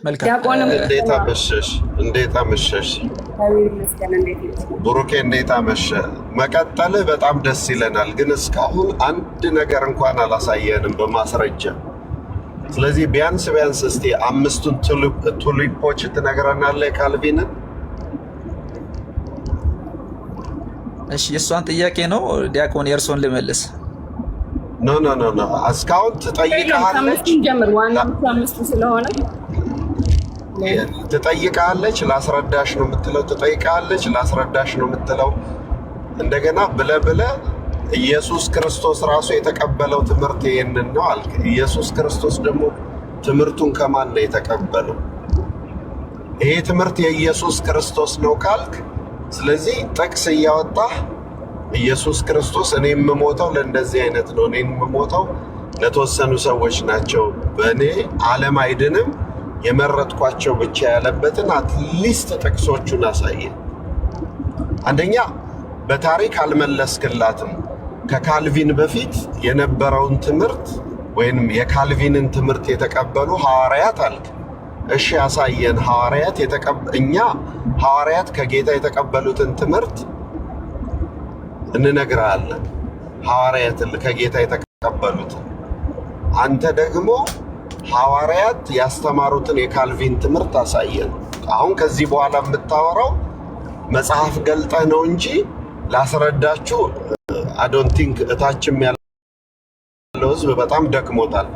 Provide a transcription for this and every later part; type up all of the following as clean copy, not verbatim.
መልካም እንዴት አመሸሽ ብሩኬ፣ እንዴት አመሸ? መቀጠልህ በጣም ደስ ይለናል፣ ግን እስካሁን አንድ ነገር እንኳን አላሳየንም በማስረጃ። ስለዚህ ቢያንስ እስቲ 5ቱን ቱሊፖች ትነግረናለህ የካልቪንን? እሺ፣ የእሷን ጥያቄ ነው ዲያቆን፣ የእርሶን ልመልስ? ኖ እስካሁን ትጠይቃለች ትጠይቃለች፣ ላስረዳሽ ነው የምትለው። ትጠይቃለች፣ ላስረዳሽ ነው የምትለው። እንደገና ብለ ኢየሱስ ክርስቶስ ራሱ የተቀበለው ትምህርት ይሄንን ነው አልክ። ኢየሱስ ክርስቶስ ደግሞ ትምህርቱን ከማን ነው የተቀበለው? ይሄ ትምህርት የኢየሱስ ክርስቶስ ነው ካልክ፣ ስለዚህ ጥቅስ እያወጣህ ኢየሱስ ክርስቶስ እኔ የምሞተው ለእንደዚህ አይነት ነው፣ እኔ የምሞተው ለተወሰኑ ሰዎች ናቸው፣ በእኔ ዓለም አይድንም የመረጥኳቸው ብቻ ያለበትን አትሊስት ጥቅሶቹን አሳየ። አንደኛ በታሪክ አልመለስክላትም። ከካልቪን በፊት የነበረውን ትምህርት ወይም የካልቪንን ትምህርት የተቀበሉ ሐዋርያት አልክ። እሺ ያሳየን። እኛ ሐዋርያት ከጌታ የተቀበሉትን ትምህርት እንነግራለን። ሐዋርያት ከጌታ የተቀበሉትን፣ አንተ ደግሞ ሐዋርያት ያስተማሩትን የካልቪን ትምህርት አሳየን። አሁን ከዚህ በኋላ የምታወራው መጽሐፍ ገልጠህ ነው እንጂ ላስረዳችሁ አዶንት ቲንክ። እታችም ያለው ህዝብ በጣም ደክሞታል።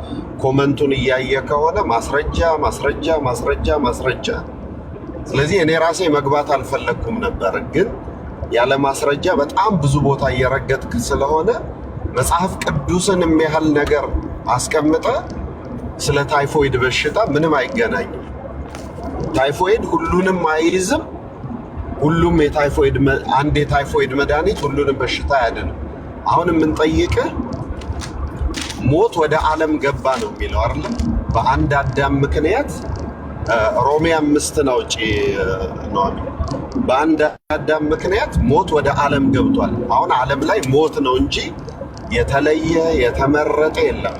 ኮመንቱን እያየ ከሆነ ማስረጃ። ስለዚህ እኔ ራሴ መግባት አልፈለግኩም ነበር፣ ግን ያለ ማስረጃ በጣም ብዙ ቦታ እየረገጥክ ስለሆነ መጽሐፍ ቅዱስን የሚያህል ነገር አስቀምጠ ስለ ታይፎይድ በሽታ ምንም አይገናኝም። ታይፎይድ ሁሉንም አይይዝም። ሁሉም አንድ የታይፎይድ መድኃኒት ሁሉንም በሽታ አያድንም። አሁን የምንጠይቅህ ሞት ወደ ዓለም ገባ ነው የሚለው አይደለም? በአንድ አዳም ምክንያት ሮሜ 5 ነው ውጪ ነው። በአንድ አዳም ምክንያት ሞት ወደ ዓለም ገብቷል። አሁን ዓለም ላይ ሞት ነው እንጂ የተለየ የተመረጠ የለም።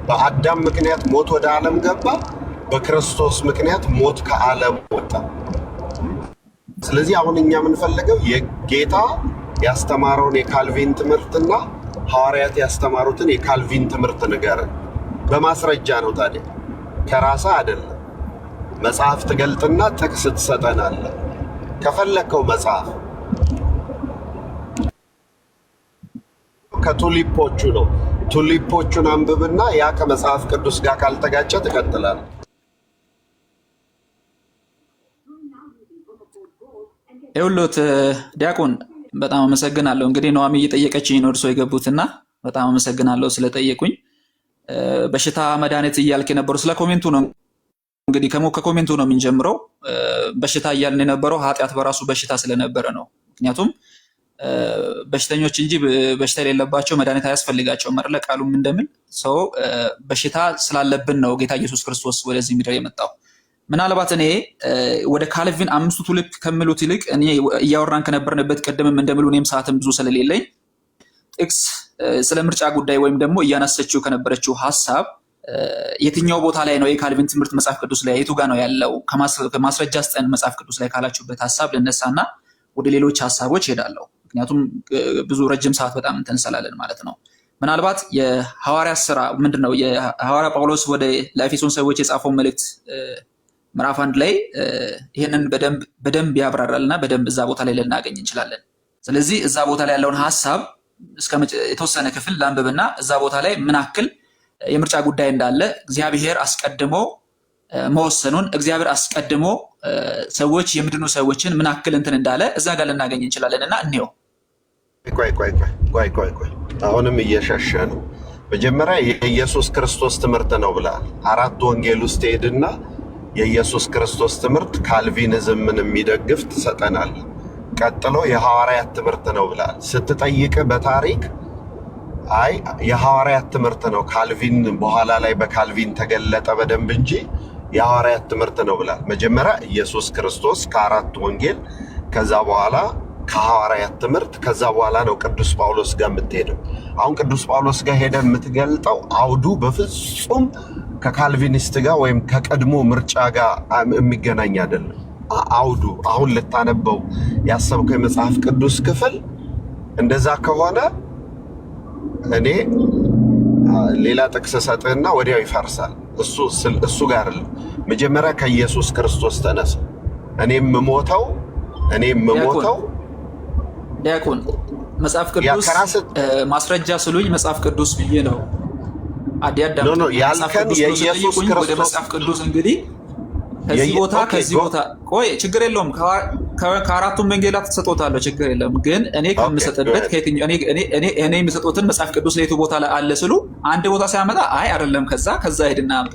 በአዳም ምክንያት ሞት ወደ ዓለም ገባ፣ በክርስቶስ ምክንያት ሞት ከዓለም ወጣ። ስለዚህ አሁን እኛ የምንፈልገው የጌታ ያስተማረውን የካልቪን ትምህርትና ሐዋርያት ያስተማሩትን የካልቪን ትምህርት ንገረን። በማስረጃ ነው ታዲያ፣ ከራስህ አይደለም። መጽሐፍ ትገልጥና ጥቅስ ትሰጠናለህ። ከፈለከው መጽሐፍ ከቱሊፖቹ ነው። ቱሊፖቹን አንብብና ያ ከመጽሐፍ ቅዱስ ጋር ካልተጋጨ ትቀጥላለህ። ይኸውልዎት ዲያቆን፣ በጣም አመሰግናለሁ። እንግዲህ ነዋሚ እየጠየቀችኝ ነው እርሶ የገቡትና በጣም አመሰግናለሁ ስለጠየቁኝ። በሽታ መድኃኒት እያልክ የነበረው ስለ ኮሜንቱ ነው። እንግዲህ ከኮሜንቱ ነው የምንጀምረው። በሽታ እያልን የነበረው ኃጢአት በራሱ በሽታ ስለነበረ ነው። ምክንያቱም በሽተኞች እንጂ በሽታ የሌለባቸው መድኃኒት አያስፈልጋቸውም አይደለ? ቃሉም እንደሚል ሰው በሽታ ስላለብን ነው ጌታ ኢየሱስ ክርስቶስ ወደዚህ ምድር የመጣው። ምናልባት እኔ ወደ ካልቪን 5ቱ ቱሊፕ ከሚሉት ይልቅ እኔ እያወራን ከነበርንበት ቀደምም እንደሚሉ እኔም ሰዓትም ብዙ ስለሌለኝ ጥቅስ ስለ ምርጫ ጉዳይ ወይም ደግሞ እያነሰችው ከነበረችው ሀሳብ የትኛው ቦታ ላይ ነው የካልቪን ትምህርት መጽሐፍ ቅዱስ ላይ የቱ ጋር ነው ያለው ከማስረጃ ስጠን መጽሐፍ ቅዱስ ላይ ካላችሁበት ሀሳብ ልነሳና ወደ ሌሎች ሀሳቦች ሄዳለሁ። ምክንያቱም ብዙ ረጅም ሰዓት በጣም እንተንሰላለን ማለት ነው። ምናልባት የሐዋርያ ስራ ምንድነው የሐዋርያ ጳውሎስ ወደ ለኤፌሶን ሰዎች የጻፈው መልእክት ምዕራፍ 1 ላይ ይሄንን በደንብ ያብራራልና በደንብ እዛ ቦታ ላይ ልናገኝ እንችላለን። ስለዚህ እዛ ቦታ ላይ ያለውን ሀሳብ እስከ የተወሰነ ክፍል ላንብብና እዛ ቦታ ላይ ምን ያክል የምርጫ ጉዳይ እንዳለ እግዚአብሔር አስቀድሞ መወሰኑን እግዚአብሔር አስቀድሞ ሰዎች የምድኑ ሰዎችን ምን ያክል እንትን እንዳለ እዛ ጋር ልናገኝ እንችላለንና እንየው። ቆይ አሁንም እየሸሸ ነው። መጀመሪያ የኢየሱስ ክርስቶስ ትምህርት ነው ብለሃል። 4 ወንጌል ውስጥ ሄድና የኢየሱስ ክርስቶስ ትምህርት ካልቪኒዝምን የሚደግፍ ትሰጠናል። ቀጥሎ የሐዋርያት ትምህርት ነው ብለሃል። ስትጠይቅ በታሪክ አይ የሐዋርያት ትምህርት ነው ካልቪን በኋላ ላይ በካልቪን ተገለጠ በደንብ እንጂ የሐዋርያት ትምህርት ነው ብለሃል። መጀመሪያ ኢየሱስ ክርስቶስ ከ4 ወንጌል ከዛ በኋላ ከሐዋርያት ትምህርት ከዛ በኋላ ነው ቅዱስ ጳውሎስ ጋር የምትሄደው። አሁን ቅዱስ ጳውሎስ ጋር ሄደ የምትገልጠው አውዱ በፍጹም ከካልቪኒስት ጋር ወይም ከቀድሞ ምርጫ ጋር የሚገናኝ አይደለም። አውዱ አሁን ልታነበው ያሰብከው የመጽሐፍ ቅዱስ ክፍል እንደዛ ከሆነ እኔ ሌላ ጥቅስ ሰጥህና ወዲያው ይፈርሳል። እሱ ጋር አይደለም። መጀመሪያ ከኢየሱስ ክርስቶስ ተነሳ። እኔም ሞተው ዲያቆን መጽሐፍ ቅዱስ ማስረጃ ስሉኝ መጽሐፍ ቅዱስ ብዬ ነው አዲያዳም ኖ ያልከን የኢየሱስ ክርስቶስ ወደ መጽሐፍ ቅዱስ እንግዲህ ከዚህ ቦታ ቆይ ችግር የለውም። ከአራቱም ወንጌላት ተሰጥቶታል፣ ችግር የለም። ግን እኔ ከምሰጥበት እኔ የምሰጥቶትን መጽሐፍ ቅዱስ ላይ ቦታ ላይ አለ ስሉ አንድ ቦታ ሲያመጣ አይ አይደለም ከዛ ሄድና አምጣ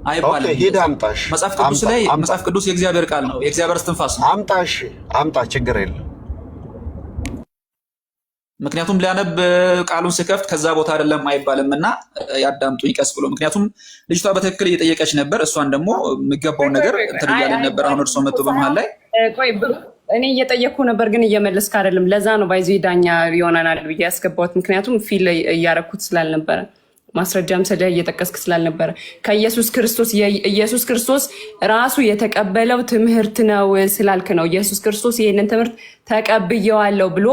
አይባልም። ሂድ አምጣሽ። መጽሐፍ ቅዱስ ላይ መጽሐፍ ቅዱስ የእግዚአብሔር ቃል ነው፣ የእግዚአብሔር እስትንፋስ ነው። አምጣሽ አምጣ፣ ችግር የለም። ምክንያቱም ሊያነብ ቃሉን ስከፍት ከዛ ቦታ አይደለም አይባልም እና ያዳምጡኝ ቀስ ብሎ። ምክንያቱም ልጅቷ በትክክል እየጠየቀች ነበር፣ እሷን ደግሞ የሚገባውን ነገር እንትን እያለን ነበር። አሁን እርሶ መጥቶ በመሀል ላይ ቆይ እኔ እየጠየቅኩ ነበር ግን እየመለስክ አይደለም። ለዛ ነው ባይዚ ዳኛ ይሆናል ብዬ ያስገባሁት። ምክንያቱም ፊል እያረኩት ስላልነበረ ማስረጃም ሰደ እየጠቀስክ ስላልነበረ ከኢየሱስ ክርስቶስ ኢየሱስ ክርስቶስ ራሱ የተቀበለው ትምህርት ነው ስላልክ ነው። ኢየሱስ ክርስቶስ ይሄንን ትምህርት ተቀብየዋለሁ ብሎ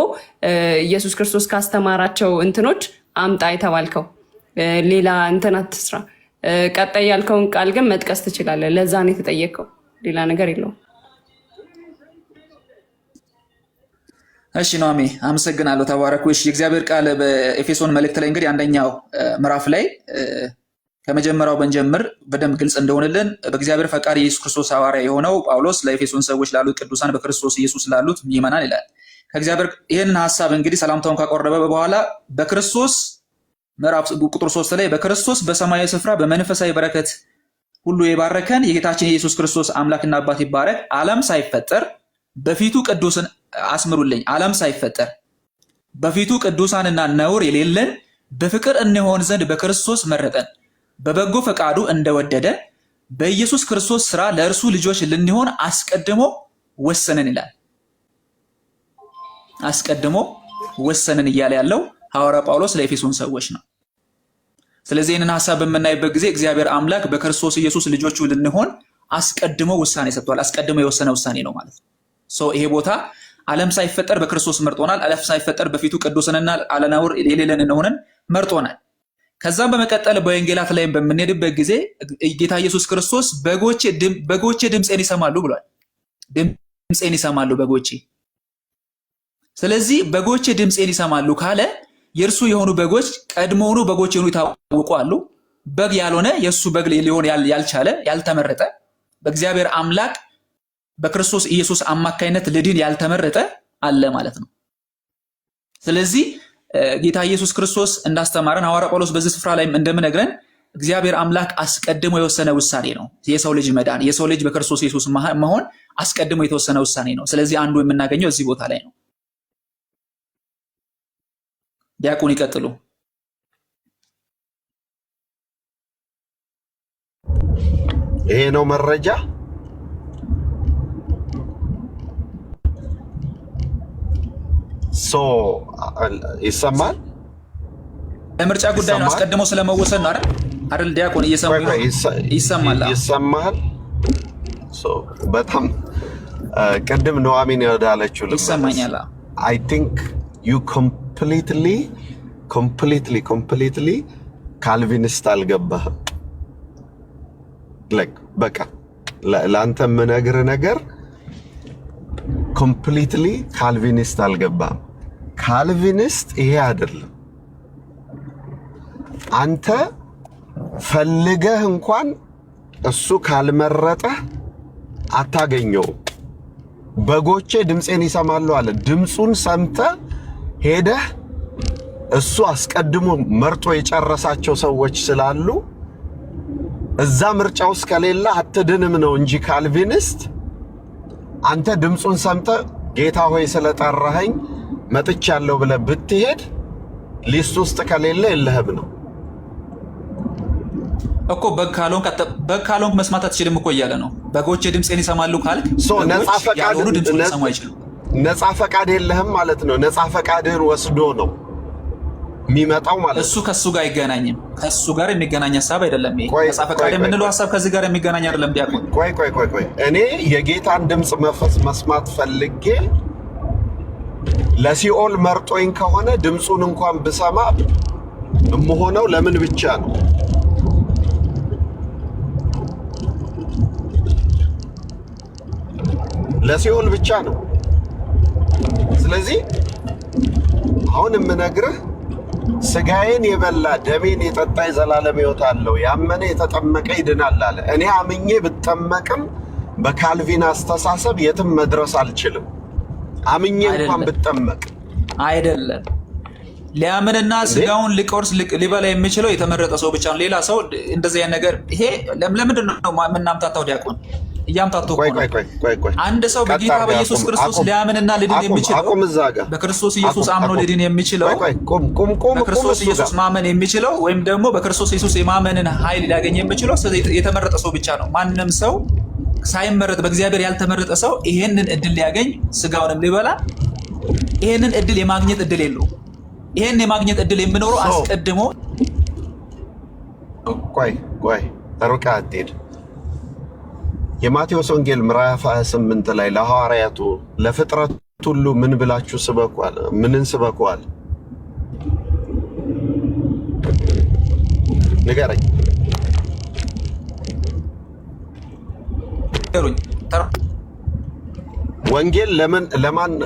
ኢየሱስ ክርስቶስ ካስተማራቸው እንትኖች አምጣ የተባልከው ሌላ እንትን አትስራ። ቀጣይ ያልከውን ቃል ግን መጥቀስ ትችላለህ። ለዛ ነው የተጠየቀው፣ ሌላ ነገር የለውም። እሺ ኖሚ አመሰግናለሁ። ተባረኩ። እሺ የእግዚአብሔር ቃል በኤፌሶን መልእክት ላይ እንግዲህ አንደኛው ምዕራፍ ላይ ከመጀመሪያው ብንጀምር በደንብ ግልጽ እንደሆነልን በእግዚአብሔር ፈቃድ የኢየሱስ ክርስቶስ ሐዋርያ የሆነው ጳውሎስ ለኤፌሶን ሰዎች ላሉት ቅዱሳን በክርስቶስ ኢየሱስ ላሉት ምእመናን ይላል። ከእግዚአብሔር ይህንን ሐሳብ እንግዲህ ሰላምታውን ካቀረበ በኋላ በክርስቶስ ምዕራፍ ቁጥር 3 ላይ በክርስቶስ በሰማያዊ ስፍራ በመንፈሳዊ በረከት ሁሉ የባረከን የጌታችን የኢየሱስ ክርስቶስ አምላክና አባት ይባረክ። ዓለም ሳይፈጠር በፊቱ ቅዱስን አስምሩልኝ። ዓለም ሳይፈጠር በፊቱ ቅዱሳንና ነውር የሌለን በፍቅር እንሆን ዘንድ በክርስቶስ መረጠን፣ በበጎ ፈቃዱ እንደወደደ በኢየሱስ ክርስቶስ ስራ ለእርሱ ልጆች ልንሆን አስቀድሞ ወሰነን ይላል። አስቀድሞ ወሰነን እያለ ያለው ሐዋርያ ጳውሎስ ለኤፌሶን ሰዎች ነው። ስለዚህ ይህንን ሐሳብ በምናይበት ጊዜ እግዚአብሔር አምላክ በክርስቶስ ኢየሱስ ልጆቹ ልንሆን አስቀድሞ ውሳኔ ሰጥቷል። አስቀድሞ የወሰነ ውሳኔ ነው ማለት ነው። ይሄ ቦታ ዓለም ሳይፈጠር በክርስቶስ መርጦናል። ዓለም ሳይፈጠር በፊቱ ቅዱስንና አለነውር የሌለን እንሆንን መርጦናል። ከዛም በመቀጠል በወንጌላት ላይ በምንሄድበት ጊዜ ጌታ ኢየሱስ ክርስቶስ በጎቼ ድምፄን ይሰማሉ ብሏል። ድምፄን ይሰማሉ በጎቼ። ስለዚህ በጎቼ ድምፄን ይሰማሉ ካለ የእርሱ የሆኑ በጎች ቀድሞውኑ በጎች የሆኑ ይታወቁ አሉ። በግ ያልሆነ የእሱ በግ ሊሆን ያልቻለ ያልተመረጠ በእግዚአብሔር አምላክ በክርስቶስ ኢየሱስ አማካይነት ልድን ያልተመረጠ አለ ማለት ነው። ስለዚህ ጌታ ኢየሱስ ክርስቶስ እንዳስተማረን ሐዋርያ ጳውሎስ በዚህ ስፍራ ላይ እንደምነግረን እግዚአብሔር አምላክ አስቀድሞ የወሰነ ውሳኔ ነው። የሰው ልጅ መዳን፣ የሰው ልጅ በክርስቶስ ኢየሱስ መሆን አስቀድሞ የተወሰነ ውሳኔ ነው። ስለዚህ አንዱ የምናገኘው እዚህ ቦታ ላይ ነው። ዲያቆን ይቀጥሉ። ይሄ ነው መረጃ። ይሰማል። የምርጫ ጉዳይ ነው። አስቀድሞ ስለመወሰን ነው አይደል? ዲያቆን ይሰማል። ይሰማል። በጣም ቅድም ኑሐሚን ወዳለችው ይሰማኛል። I think you completely ካልቪኒስት አልገባህም። በቃ ለአንተ የምነግርህ ነገር ኮምፕሊትሊ ካልቪኒስት አልገባም። ካልቪኒስት ይሄ አይደለም። አንተ ፈልገህ እንኳን እሱ ካልመረጠህ አታገኘው። በጎቼ ድምፄን ይሰማሉ አለ። ድምፁን ሰምተህ ሄደህ እሱ አስቀድሞ መርጦ የጨረሳቸው ሰዎች ስላሉ እዛ ምርጫ ውስጥ ከሌለ አትድንም ነው እንጂ ካልቪኒስት አንተ ድምፁን ሰምተህ ጌታ ሆይ ስለጠራኸኝ መጥቻለሁ ብለህ ብትሄድ ሊስት ውስጥ ከሌለ የለህም ነው እኮ። በግ ካልሆንክ መስማት አትችልም እኮ እያለ ነው። በጎቼ ድምፄን ይሰማሉ ካልክ ያልሆኑ ድምፁን ሊሰሙ አይችሉም። ነፃ ፈቃድ የለህም ማለት ነው። ነፃ ፈቃድህን ወስዶ ነው የሚመጣው ማለት እሱ ከሱ ጋር አይገናኝም። ከሱ ጋር የሚገናኝ ሀሳብ አይደለም። ይሄ ነፃ ፈቃድ የምንለው ሀሳብ ከዚህ ጋር የሚገናኝ አይደለም። ዲያቆን ቆይ እኔ የጌታን ድምፅ መስማት ፈልጌ ለሲኦል መርጦኝ ከሆነ ድምፁን እንኳን ብሰማ የምሆነው ለምን ብቻ ነው? ለሲኦል ብቻ ነው። ስለዚህ አሁን የምነግርህ ስጋዬን የበላ ደሜን የጠጣ የዘላለም ሕይወት አለው፣ ያመነ የተጠመቀ ይድናል አለ። እኔ አምኜ ብጠመቅም በካልቪን አስተሳሰብ የትም መድረስ አልችልም። አምኜ እንኳን ብጠመቅ አይደለም። ሊያምንና ስጋውን ሊቆርስ ሊበላ የሚችለው የተመረጠ ሰው ብቻ ነው። ሌላ ሰው እንደዚህ አይነት ነገር ይሄ ለምንድን ነው የምናምታታው? ዲያቆን እያምታታው አንድ ሰው በጌታ በኢየሱስ ክርስቶስ ሊያምንና ሊድን የሚችለው በክርስቶስ ኢየሱስ አምኖ ሊድን የሚችለው በክርስቶስ ኢየሱስ ማመን የሚችለው ወይም ደግሞ በክርስቶስ ኢየሱስ የማመንን ኃይል ሊያገኝ የሚችለው የተመረጠ ሰው ብቻ ነው። ማንም ሰው ሳይመረጥ በእግዚአብሔር ያልተመረጠ ሰው ይሄንን እድል ሊያገኝ ስጋውንም ሊበላ ይሄንን እድል የማግኘት እድል የለውም። ይሄን የማግኘት እድል የሚኖረው አስቀድሞ ሩቃ አትሄድ። የማቴዎስ ወንጌል ምዕራፍ 28 ላይ ለሐዋርያቱ ለፍጥረት ሁሉ ምን ብላችሁ ስበኳል? ምንን ስበኳል? ንገረኝ። ወንጌል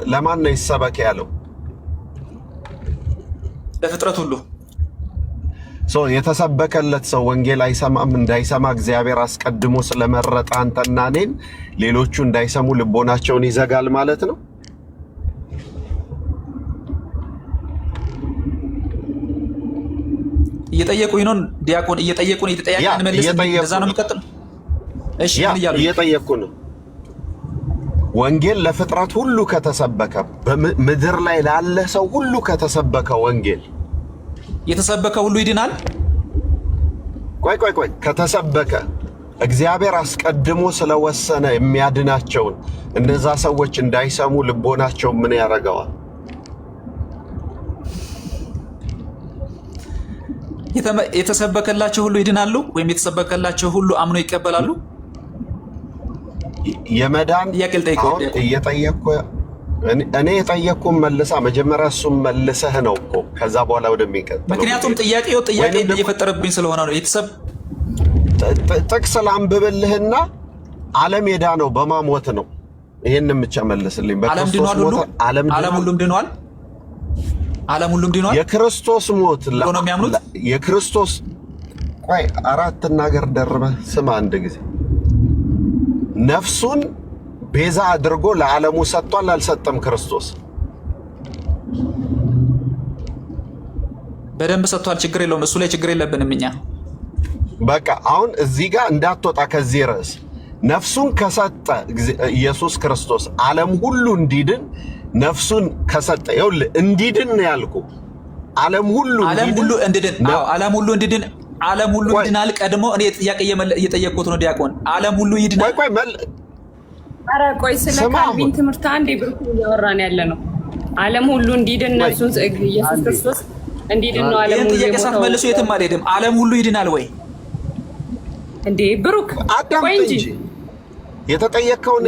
ለማን ነው ይሰበክ ያለው? ለፍጥረት ሁሉ። የተሰበከለት ሰው ወንጌል አይሰማም። እንዳይሰማ እግዚአብሔር አስቀድሞ ስለመረጠ አንተና እኔን ሌሎቹ እንዳይሰሙ ልቦናቸውን ይዘጋል ማለት ነው። እየጠየቁኝ ነው ዲያቆን፣ እየጠየቁን እየተጠያየቅን መልስ። እንደዛ ነው የሚቀጥለው። እሺ ምን እያሉ እየጠየቁ ነው? ወንጌል ለፍጥረት ሁሉ ከተሰበከ፣ በምድር ላይ ላለ ሰው ሁሉ ከተሰበከ ወንጌል የተሰበከ ሁሉ ይድናል። ቆይ ከተሰበከ እግዚአብሔር አስቀድሞ ስለወሰነ የሚያድናቸውን እነዛ ሰዎች እንዳይሰሙ ልቦናቸው ምን ያደርገዋል? የተሰበከላቸው ሁሉ ይድናሉ ወይም የተሰበከላቸው ሁሉ አምኖ ይቀበላሉ? የመዳን እየጠየቅኩ እኔ የጠየቅኩን መልሳ መጀመሪያ እሱም መልሰህ ነው እኮ ከዛ በኋላ ወደሚቀጥለው። ምክንያቱም ጥያቄ እየፈጠረብኝ ስለሆነ ነው። ጥቅስ ላንብብልህና ዓለም ሄዳ ነው በማሞት ነው። ይሄንን ብቻ መልስልኝ። ዓለም ሁሉም ድኗል። ዓለም ሁሉም ድኗል። የክርስቶስ ሞት ነው የሚያምኑት። የክርስቶስ አራት ነገር ደርበህ ስማ አንድ ጊዜ። ነፍሱን ቤዛ አድርጎ ለዓለሙ ሰጥቷል አልሰጠም? ክርስቶስ በደንብ ሰጥቷል። ችግር የለውም። እሱ ላይ ችግር የለብንም እኛ። በቃ አሁን እዚህ ጋር እንዳትወጣ ከዚህ ርዕስ። ነፍሱን ከሰጠ ኢየሱስ ክርስቶስ ዓለም ሁሉ እንዲድን ነፍሱን ከሰጠ፣ ይኸውልህ እንዲድን ነው ያልኩህ። ዓለም ሁሉ እንዲድን ዓለም ሁሉ ይድናል። ቀድሞ እኔ ጥያቄ እየጠየቅኩት ነው ዲያቆን። ዓለም ሁሉ ይድናል። ኧረ ቆይ ስለ ካልቪን ትምህርት አንዴ ብሩክ እያወራን ያለ ነው። ዓለም ሁሉ እንዲድን ነፍሱን ኢየሱስ ክርስቶስ እንዲድን ነው ዓለም ሁሉ። ጥያቄ ሳትመልሱ የትም አልሄድም። ዓለም ሁሉ ይድናል ወይ እንዴ? ብሩክ ቆይ እንጂ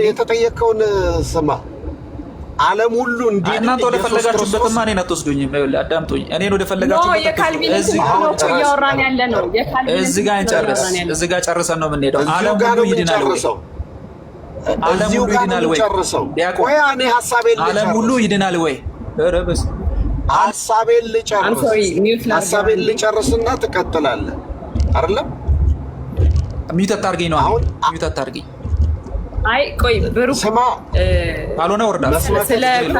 የተጠየቀውን ስማ። ዓለም ሁሉ እንዲድን እናንተ ወደ ፈለጋችሁበትማ እኔን አትወስዱኝም። አዳምጡኝ። እኔን ወደ ፈለጋችሁበት እያወራን ያለ ነው። እዚህ ጋር ጨርሰን ነው የምንሄደው። ዓለም ሁሉ ይድናል ወይ? ዓለም ሁሉ ይድናል ወይ? ዓለም ሁሉ ይድናል ወይ? ሐሳቤን ልጨርስና ትቀጥላለህ አይደለም? ሚውት አታርገኝ ነው አሁን። ሚውት አታርገኝ። አይ ቆይ ብሩክ ስማ፣ ካልሆነ እወርዳለሁ።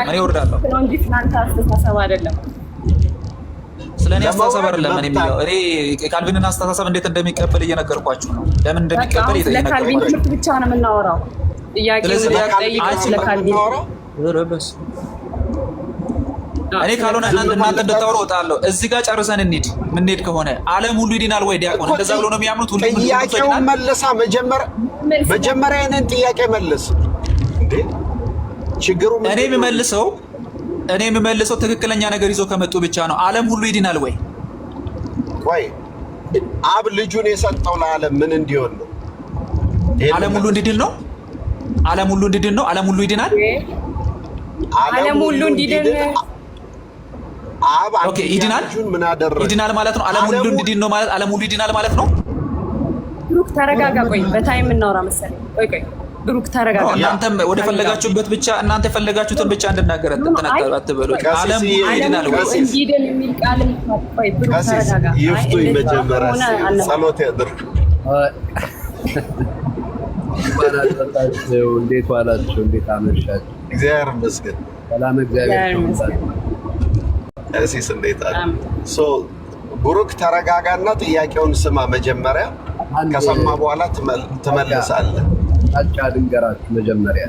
እኔ እወርዳለሁ። እንጂ እናንተ አስተሳሰብ አይደለም፣ ስለኔ አስተሳሰብ አይደለም። እኔ የሚለው እኔ ካልቪንን አስተሳሰብ እንዴት እንደሚቀበል እየነገርኳችሁ ነው። ለምን እንደሚቀበል እየነገርኳችሁ። ለካልቪን ትምህርት ብቻ ነው የምናወራው። እኔ ካልሆነ እናንተ እንድታወሩ እወጣለሁ። እዚህ ጋር ጨርሰን እንሂድ። ምንሄድ ከሆነ ዓለም ሁሉ ይድናል ወይ? ዲያቆን እንደዛ ብሎ ነው የሚያምኑት። ሁሉ ጥያቄውን መልሳ። መጀመሪያ እኔን ጥያቄ መልስ። ችግሩ እኔ የሚመልሰው እኔ የምመልሰው ትክክለኛ ነገር ይዞ ከመጡ ብቻ ነው። ዓለም ሁሉ ይድናል ወይ? ቆይ አብ ልጁን የሰጠው ለዓለም ምን እንዲሆን ነው? ዓለም ሁሉ እንዲድን ነው። ዓለም ሁሉ እንዲድን ነው። ዓለም ሁሉ ይድናል። ዓለም ሁሉ እንዲድን አብ ኦኬ፣ ይድናል። ምን አደረገ? ይድናል ማለት ነው። ዓለም ሁሉ እንዲድን ነው ማለት ዓለም ሁሉ ይድናል ማለት ነው። ብሩክ ተረጋጋ። ቆይ በታይም እናወራ መሰለኝ። ቆይ ብሩክ ተረጋጋ። እናንተም ወደ ፈለጋችሁበት ብቻ እናንተ ፈለጋችሁትን ብቻ እንድናገር አትበሉ። ዓለም ይድናል ወይ? እንዲድን የሚል ቃል ቆይ ብሩክ ተረጋጋ። ይፍቱ መጀመሪያ ጸሎት ያድርግ። እንዴት ዋላችሁ? እንዴት አመሻችሁ? እግዚአብሔር ይመስገን። ሰላም እግዚአብሔር ይመስገን። እሺ እንዴት አለ? ብሩክ ተረጋጋና ጥያቄውን ስማ መጀመሪያ። ከሰማ በኋላ ትመልሳለህ። አጫ ድንገራችሁ መጀመሪያ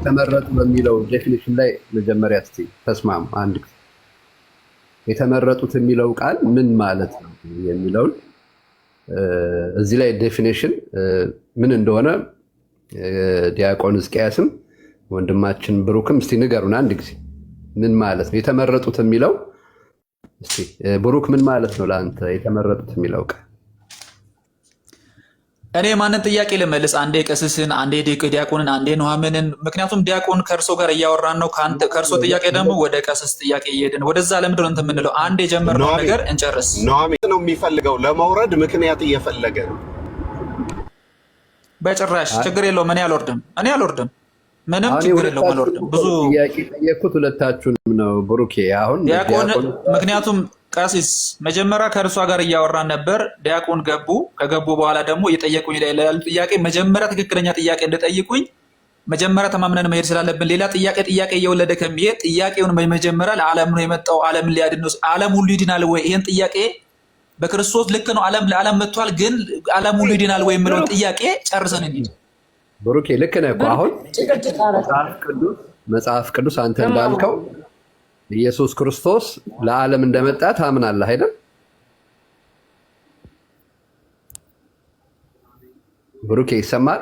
ተመረጡ በሚለው ዴፊኒሽን ላይ መጀመሪያ እስቲ ተስማሙ። አንድ የተመረጡት የሚለው ቃል ምን ማለት ነው የሚለውን እዚህ ላይ ዴፊኒሽን ምን እንደሆነ ዲያቆን ሕዝቅያስም ወንድማችን ብሩክም እስቲ ንገሩን አንድ ጊዜ ምን ማለት ነው የተመረጡት የሚለው። እስቲ ብሩክ ምን ማለት ነው ለአንተ የተመረጡት የሚለው ቃል? እኔ ማንን ጥያቄ ልመልስ? አንዴ ቀስስን፣ አንዴ ዲያቆንን፣ አንዴ ኑሐሚንን። ምክንያቱም ዲያቆን ከእርሶ ጋር እያወራን ነው። ከእርሶ ጥያቄ ደግሞ ወደ ቀስስ ጥያቄ እየሄድን ወደዛ ለምንድን ነው እንትን የምንለው? አንድ የጀመርነው ነገር እንጨርስ። ኑሐሚን ነው የሚፈልገው ለመውረድ ምክንያት እየፈለገ ነው። በጭራሽ ችግር የለውም። እኔ አልወርድም። ምንም ችግር የለውም። አልወርድም። ብዙ ጥያቄ ጠየቅኩት ሁለታችሁንም ነው ብሩኬ። አሁን ዲያቆን ምክንያቱም ቀሲስ መጀመሪያ ከእርሷ ጋር እያወራን ነበር። ዲያቆን ገቡ። ከገቡ በኋላ ደግሞ እየጠየቁኝ ያሉ ጥያቄ መጀመሪያ ትክክለኛ ጥያቄ እንደጠይቁኝ መጀመሪያ ተማምነን መሄድ ስላለብን ሌላ ጥያቄ እየወለደ ከሚሄድ ጥያቄውን መጀመሪያ ለዓለም ነው የመጣው ዓለምን ሊያድን ነው። ዓለም ሁሉ ይድናል ወይ? ይህን ጥያቄ በክርስቶስ ልክ ነው ለዓለም መጥቷል፣ ግን ዓለም ሁሉ ይድናል ወይ የምለውን ጥያቄ ጨርሰን እንሂድ። ብሩኬ ልክ ነህ እኮ አሁን መጽሐፍ ቅዱስ አንተ እንዳልከው ኢየሱስ ክርስቶስ ለዓለም እንደመጣ ታምናለህ አይደል? ብሩኬ ይሰማል?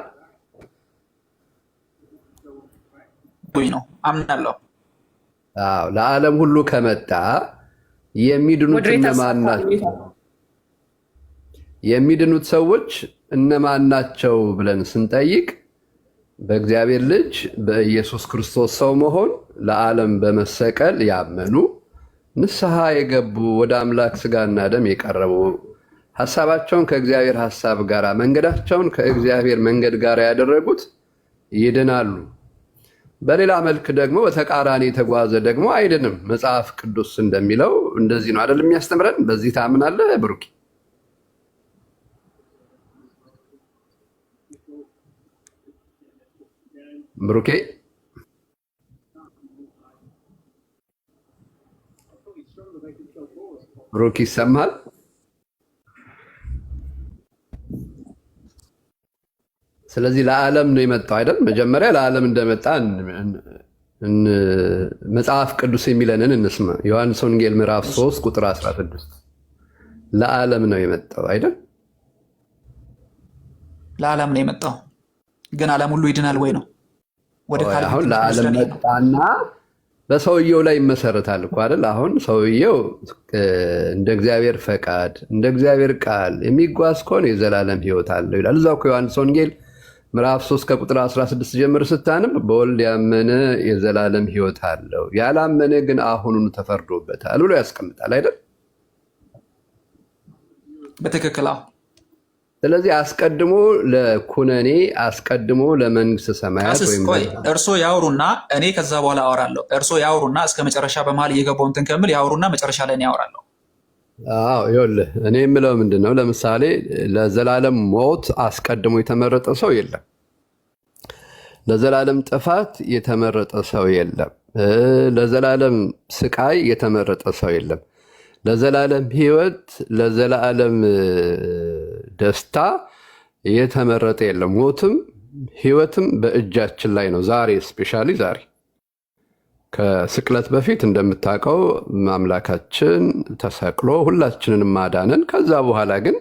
ነው አምናለሁ። አዎ ለዓለም ሁሉ ከመጣ የሚድኑት እነማን ናቸው? የሚድኑት ሰዎች እነማን ናቸው ብለን ስንጠይቅ በእግዚአብሔር ልጅ በኢየሱስ ክርስቶስ ሰው መሆን ለዓለም በመሰቀል ያመኑ ንስሐ የገቡ ወደ አምላክ ስጋና ደም የቀረቡ ሐሳባቸውን ከእግዚአብሔር ሐሳብ ጋር መንገዳቸውን ከእግዚአብሔር መንገድ ጋር ያደረጉት ይድናሉ። በሌላ መልክ ደግሞ በተቃራኒ የተጓዘ ደግሞ አይድንም። መጽሐፍ ቅዱስ እንደሚለው እንደዚህ ነው አይደል የሚያስተምረን? በዚህ ታምናለህ ብሩኬ? ብሩኬ ብሩክ ይሰማል? ስለዚህ ለዓለም ነው የመጣው አይደል? መጀመሪያ ለዓለም እንደመጣ መጽሐፍ ቅዱስ የሚለንን እንስማ። ዮሐንስ ወንጌል ምዕራፍ 3 ቁጥር 16 ለዓለም ነው የመጣው አይደል? ለዓለም ነው የመጣው፣ ግን ዓለም ሁሉ ይድናል ወይ ነው? አሁን ለዓለም መጣና በሰውየው ላይ ይመሰረታል እኮ አይደል? አሁን ሰውየው እንደ እግዚአብሔር ፈቃድ እንደ እግዚአብሔር ቃል የሚጓዝ ከሆነ የዘላለም ሕይወት አለው ይላል። እዛው ከዮሐንስ ወንጌል ምዕራፍ 3 ከቁጥር 16 ጀምር ስታነብ በወልድ ያመነ የዘላለም ሕይወት አለው፣ ያላመነ ግን አሁኑኑ ተፈርዶበታል ብሎ ያስቀምጣል አይደል? በትክክል። ስለዚህ አስቀድሞ ለኩነኔ አስቀድሞ ለመንግስተ ሰማያት እርሶ ያወሩና እኔ ከዛ በኋላ አወራለሁ። እርሶ ያወሩና እስከ መጨረሻ በመሀል እየገባው እንትን ከምል ያወሩና መጨረሻ ላይ እኔ አወራለሁ። አዎ ይኸውልህ እኔ የምለው ምንድን ነው፣ ለምሳሌ ለዘላለም ሞት አስቀድሞ የተመረጠ ሰው የለም። ለዘላለም ጥፋት የተመረጠ ሰው የለም። ለዘላለም ስቃይ የተመረጠ ሰው የለም። ለዘላለም ሕይወት ለዘላለም ደስታ የተመረጠ የለም። ሞትም ሕይወትም በእጃችን ላይ ነው። ዛሬ ስፔሻሊ ዛሬ ከስቅለት በፊት እንደምታውቀው አምላካችን ተሰቅሎ ሁላችንንም ማዳነን። ከዛ በኋላ ግን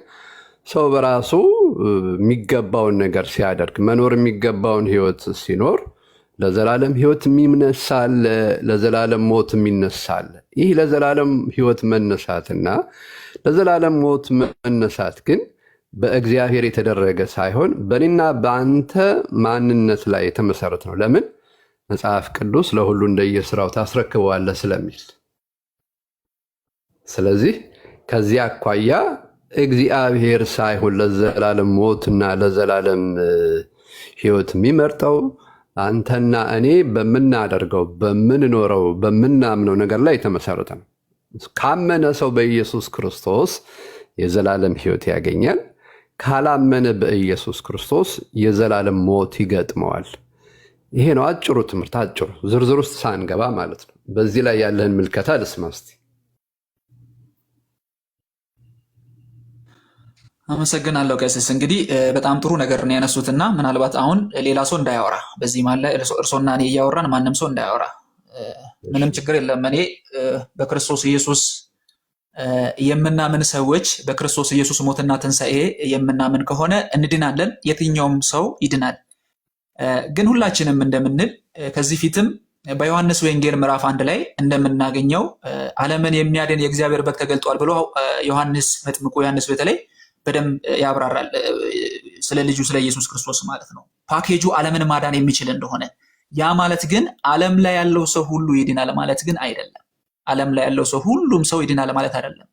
ሰው በራሱ የሚገባውን ነገር ሲያደርግ መኖር የሚገባውን ሕይወት ሲኖር ለዘላለም ሕይወት የሚነሳ አለ፣ ለዘላለም ሞት የሚነሳ አለ። ይህ ለዘላለም ሕይወት መነሳትና ለዘላለም ሞት መነሳት ግን በእግዚአብሔር የተደረገ ሳይሆን በእኔና በአንተ ማንነት ላይ የተመሰረተ ነው። ለምን? መጽሐፍ ቅዱስ ለሁሉ እንደየስራው ታስረክበዋለህ ስለሚል። ስለዚህ ከዚህ አኳያ እግዚአብሔር ሳይሆን ለዘላለም ሞትና ለዘላለም ሕይወት የሚመርጠው አንተና እኔ በምናደርገው በምንኖረው በምናምነው ነገር ላይ የተመሰረተ ነው። ካመነ ሰው በኢየሱስ ክርስቶስ የዘላለም ሕይወት ያገኛል። ካላመነ በኢየሱስ ክርስቶስ የዘላለም ሞት ይገጥመዋል። ይሄ ነው አጭሩ ትምህርት፣ አጭሩ ዝርዝር ውስጥ ሳንገባ ማለት ነው። በዚህ ላይ ያለህን ምልከታ ልስማ እስቲ። አመሰግናለሁ ቀሲስ። እንግዲህ በጣም ጥሩ ነገር ነው ያነሱትና ምናልባት አሁን ሌላ ሰው እንዳያወራ በዚህ ማለት እርሶና እኔ እያወራን ማንም ሰው እንዳያወራ፣ ምንም ችግር የለም። እኔ በክርስቶስ ኢየሱስ የምናምን ሰዎች በክርስቶስ ኢየሱስ ሞትና ትንሣኤ የምናምን ከሆነ እንድናለን። የትኛውም ሰው ይድናል። ግን ሁላችንም እንደምንል ከዚህ ፊትም በዮሐንስ ወንጌል ምዕራፍ 1 ላይ እንደምናገኘው ዓለምን የሚያድን የእግዚአብሔር በግ ተገልጧል ብሎ ዮሐንስ መጥምቁ ዮሐንስ በተለይ በደንብ ያብራራል ስለ ልጁ ስለ ኢየሱስ ክርስቶስ ማለት ነው። ፓኬጁ ዓለምን ማዳን የሚችል እንደሆነ። ያ ማለት ግን ዓለም ላይ ያለው ሰው ሁሉ ይድናል ማለት ግን አይደለም። ዓለም ላይ ያለው ሰው ሁሉም ሰው ይድናል ማለት አይደለም።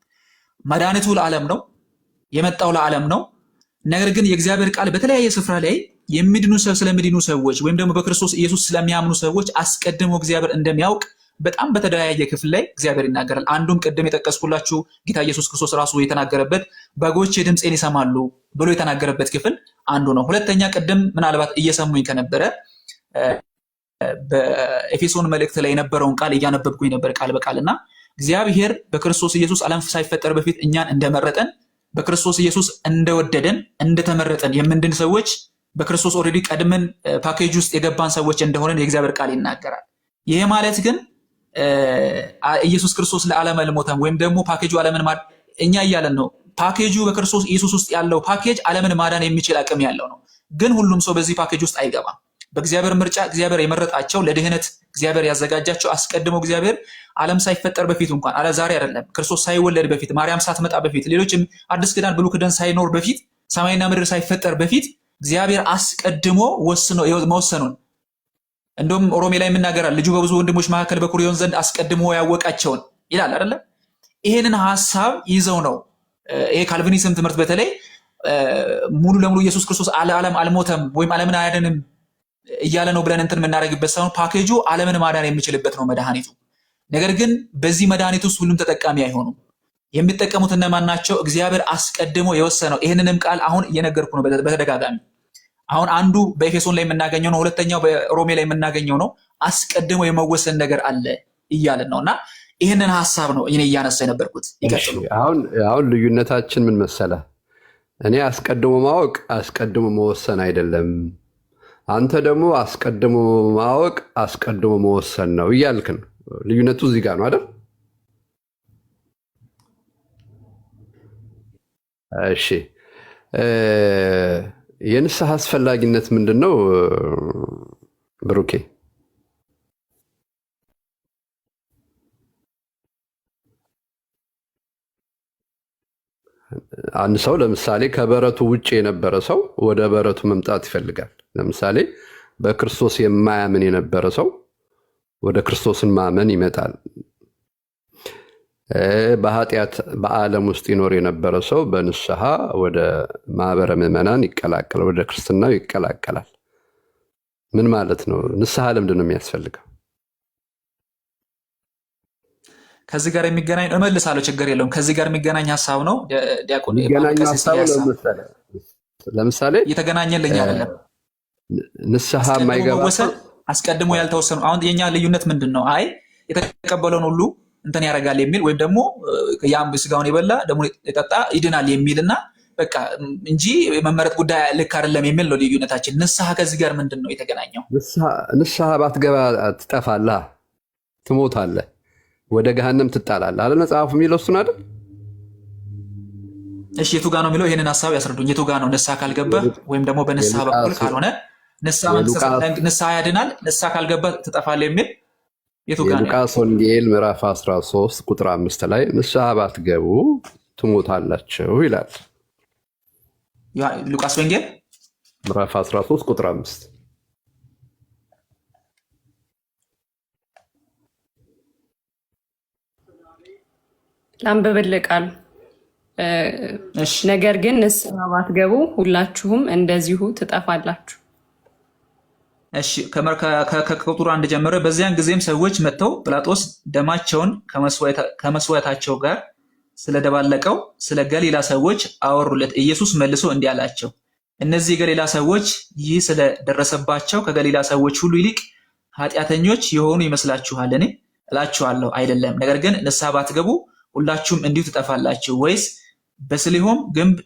መድኃኒቱ ለዓለም ነው፣ የመጣው ለዓለም ነው። ነገር ግን የእግዚአብሔር ቃል በተለያየ ስፍራ ላይ የሚድኑ ስለሚድኑ ሰዎች ወይም ደግሞ በክርስቶስ ኢየሱስ ስለሚያምኑ ሰዎች አስቀድሞ እግዚአብሔር እንደሚያውቅ በጣም በተለያየ ክፍል ላይ እግዚአብሔር ይናገራል። አንዱም ቅድም የጠቀስኩላችሁ ጌታ ኢየሱስ ክርስቶስ ራሱ የተናገረበት በጎቼ ድምፄን ይሰማሉ ብሎ የተናገረበት ክፍል አንዱ ነው። ሁለተኛ ቅድም ምናልባት እየሰሙኝ ከነበረ በኤፌሶን መልእክት ላይ የነበረውን ቃል እያነበብኩኝ ነበር ቃል በቃልና እግዚአብሔር በክርስቶስ ኢየሱስ ዓለም ሳይፈጠር በፊት እኛን እንደመረጠን በክርስቶስ ኢየሱስ እንደወደደን እንደተመረጠን የምንድን ሰዎች በክርስቶስ ኦልሬዲ ቀድመን ፓኬጅ ውስጥ የገባን ሰዎች እንደሆነን የእግዚአብሔር ቃል ይናገራል። ይሄ ማለት ግን ኢየሱስ ክርስቶስ ለዓለም አልሞተም ወይም ደግሞ ፓኬጁ ዓለምን እኛ እያለን ነው። ፓኬጁ በክርስቶስ ኢየሱስ ውስጥ ያለው ፓኬጅ ዓለምን ማዳን የሚችል አቅም ያለው ነው። ግን ሁሉም ሰው በዚህ ፓኬጅ ውስጥ አይገባም። በእግዚአብሔር ምርጫ እግዚአብሔር የመረጣቸው ለድህነት እግዚአብሔር ያዘጋጃቸው አስቀድሞ እግዚአብሔር ዓለም ሳይፈጠር በፊት እንኳን አለ ዛሬ አይደለም ክርስቶስ ሳይወለድ በፊት ማርያም ሳትመጣ በፊት ሌሎችም አዲስ ኪዳን ብሉይ ኪዳን ሳይኖር በፊት ሰማይና ምድር ሳይፈጠር በፊት እግዚአብሔር አስቀድሞ መወሰኑን እንደውም ሮሜ ላይ የምናገራል ልጁ በብዙ ወንድሞች መካከል በኩር ይሆን ዘንድ አስቀድሞ ያወቃቸውን ይላል አይደለ? ይሄንን ሐሳብ ይዘው ነው ይሄ ካልቪኒዝም ትምህርት በተለይ ሙሉ ለሙሉ ኢየሱስ ክርስቶስ ዓለም አልሞተም ወይም ዓለምን አያድንም እያለ ነው ብለን እንትን የምናደርግበት ሳይሆን ፓኬጁ ዓለምን ማዳን የሚችልበት ነው መድኃኒቱ። ነገር ግን በዚህ መድኃኒት ውስጥ ሁሉም ተጠቃሚ አይሆኑም። የሚጠቀሙት እነማን ናቸው? እግዚአብሔር አስቀድሞ የወሰነው። ይህንንም ቃል አሁን እየነገርኩ ነው በተደጋጋሚ። አሁን አንዱ በኤፌሶን ላይ የምናገኘው ነው፣ ሁለተኛው በሮሜ ላይ የምናገኘው ነው። አስቀድሞ የመወሰን ነገር አለ እያለን ነው። እና ይህንን ሀሳብ ነው እኔ እያነሳ የነበርኩት። ይቀጥሉ። አሁን ልዩነታችን ምን መሰለ? እኔ አስቀድሞ ማወቅ አስቀድሞ መወሰን አይደለም። አንተ ደግሞ አስቀድሞ ማወቅ አስቀድሞ መወሰን ነው እያልክ ነው። ልዩነቱ እዚህ ጋር ነው አይደል? እሺ፣ የንስሐ አስፈላጊነት ምንድን ነው ብሩኬ? አንድ ሰው ለምሳሌ ከበረቱ ውጭ የነበረ ሰው ወደ በረቱ መምጣት ይፈልጋል። ለምሳሌ በክርስቶስ የማያምን የነበረ ሰው ወደ ክርስቶስን ማመን ይመጣል። በኃጢአት በዓለም ውስጥ ይኖር የነበረ ሰው በንስሐ ወደ ማህበረ ምዕመናን ይቀላቀላል፣ ወደ ክርስትናው ይቀላቀላል። ምን ማለት ነው? ንስሐ ለምንድን ነው የሚያስፈልገው? ከዚህ ጋር የሚገናኝ እመልሳለሁ፣ ችግር የለውም። ከዚህ ጋር የሚገናኝ ሀሳብ ነው ዲያቆን። ለምሳሌ እየተገናኘልኝ አይደለም። ንስሐ የማይገባ አስቀድሞ ያልተወሰኑ አሁን የኛ ልዩነት ምንድን ነው? አይ የተቀበለውን ሁሉ እንትን ያደርጋል የሚል ወይም ደግሞ ያም ስጋውን የበላ ደግሞ የጠጣ ይድናል የሚልና በቃ እንጂ መመረጥ ጉዳይ ልክ አይደለም የሚል ነው ልዩነታችን። ንስሐ ከዚህ ጋር ምንድን ነው የተገናኘው? ንስሐ ባትገባ ትጠፋለህ፣ ትሞታለህ፣ ወደ ገሃነም ትጣላለህ አለ መጽሐፉ የሚለው እሱን አይደል? እሺ የቱ ጋር ነው የሚለው? ይህንን ሀሳብ ያስረዱኝ። የቱ ጋር ነው ንስሐ ካልገባ ወይም ደግሞ በንስሐ በኩል ካልሆነ ንስሐ ያድናል፣ ንስሐ ካልገባ ትጠፋለህ የሚል የቱ ጋር ነው? የሉቃስ ወንጌል ምዕራፍ 13 ቁጥር 5 ላይ ንስሐ ባትገቡ ትሞታላችሁ ይላል። ሉቃስ ወንጌል ምዕራፍ 13 ቁጥር 5 ላንብብልህ ቃል ነገር ግን ንስሐ ባትገቡ ሁላችሁም እንደዚሁ ትጠፋላችሁ። እሺ ከቁጥር 1 ጀምሮ በዚያን ጊዜም ሰዎች መጥተው ጲላጦስ ደማቸውን ከመስዋዕታቸው ጋር ስለደባለቀው ስለ ገሊላ ሰዎች አወሩለት። ኢየሱስ መልሶ እንዲህ አላቸው፣ እነዚህ የገሊላ ሰዎች ይህ ስለደረሰባቸው ከገሊላ ሰዎች ሁሉ ይልቅ ኃጢአተኞች የሆኑ ይመስላችኋልን? እላችኋለሁ አይደለም። ነገር ግን ንስሐ ባትገቡ ሁላችሁም እንዲሁ ትጠፋላችሁ። ወይስ በስሊሆም ግንብ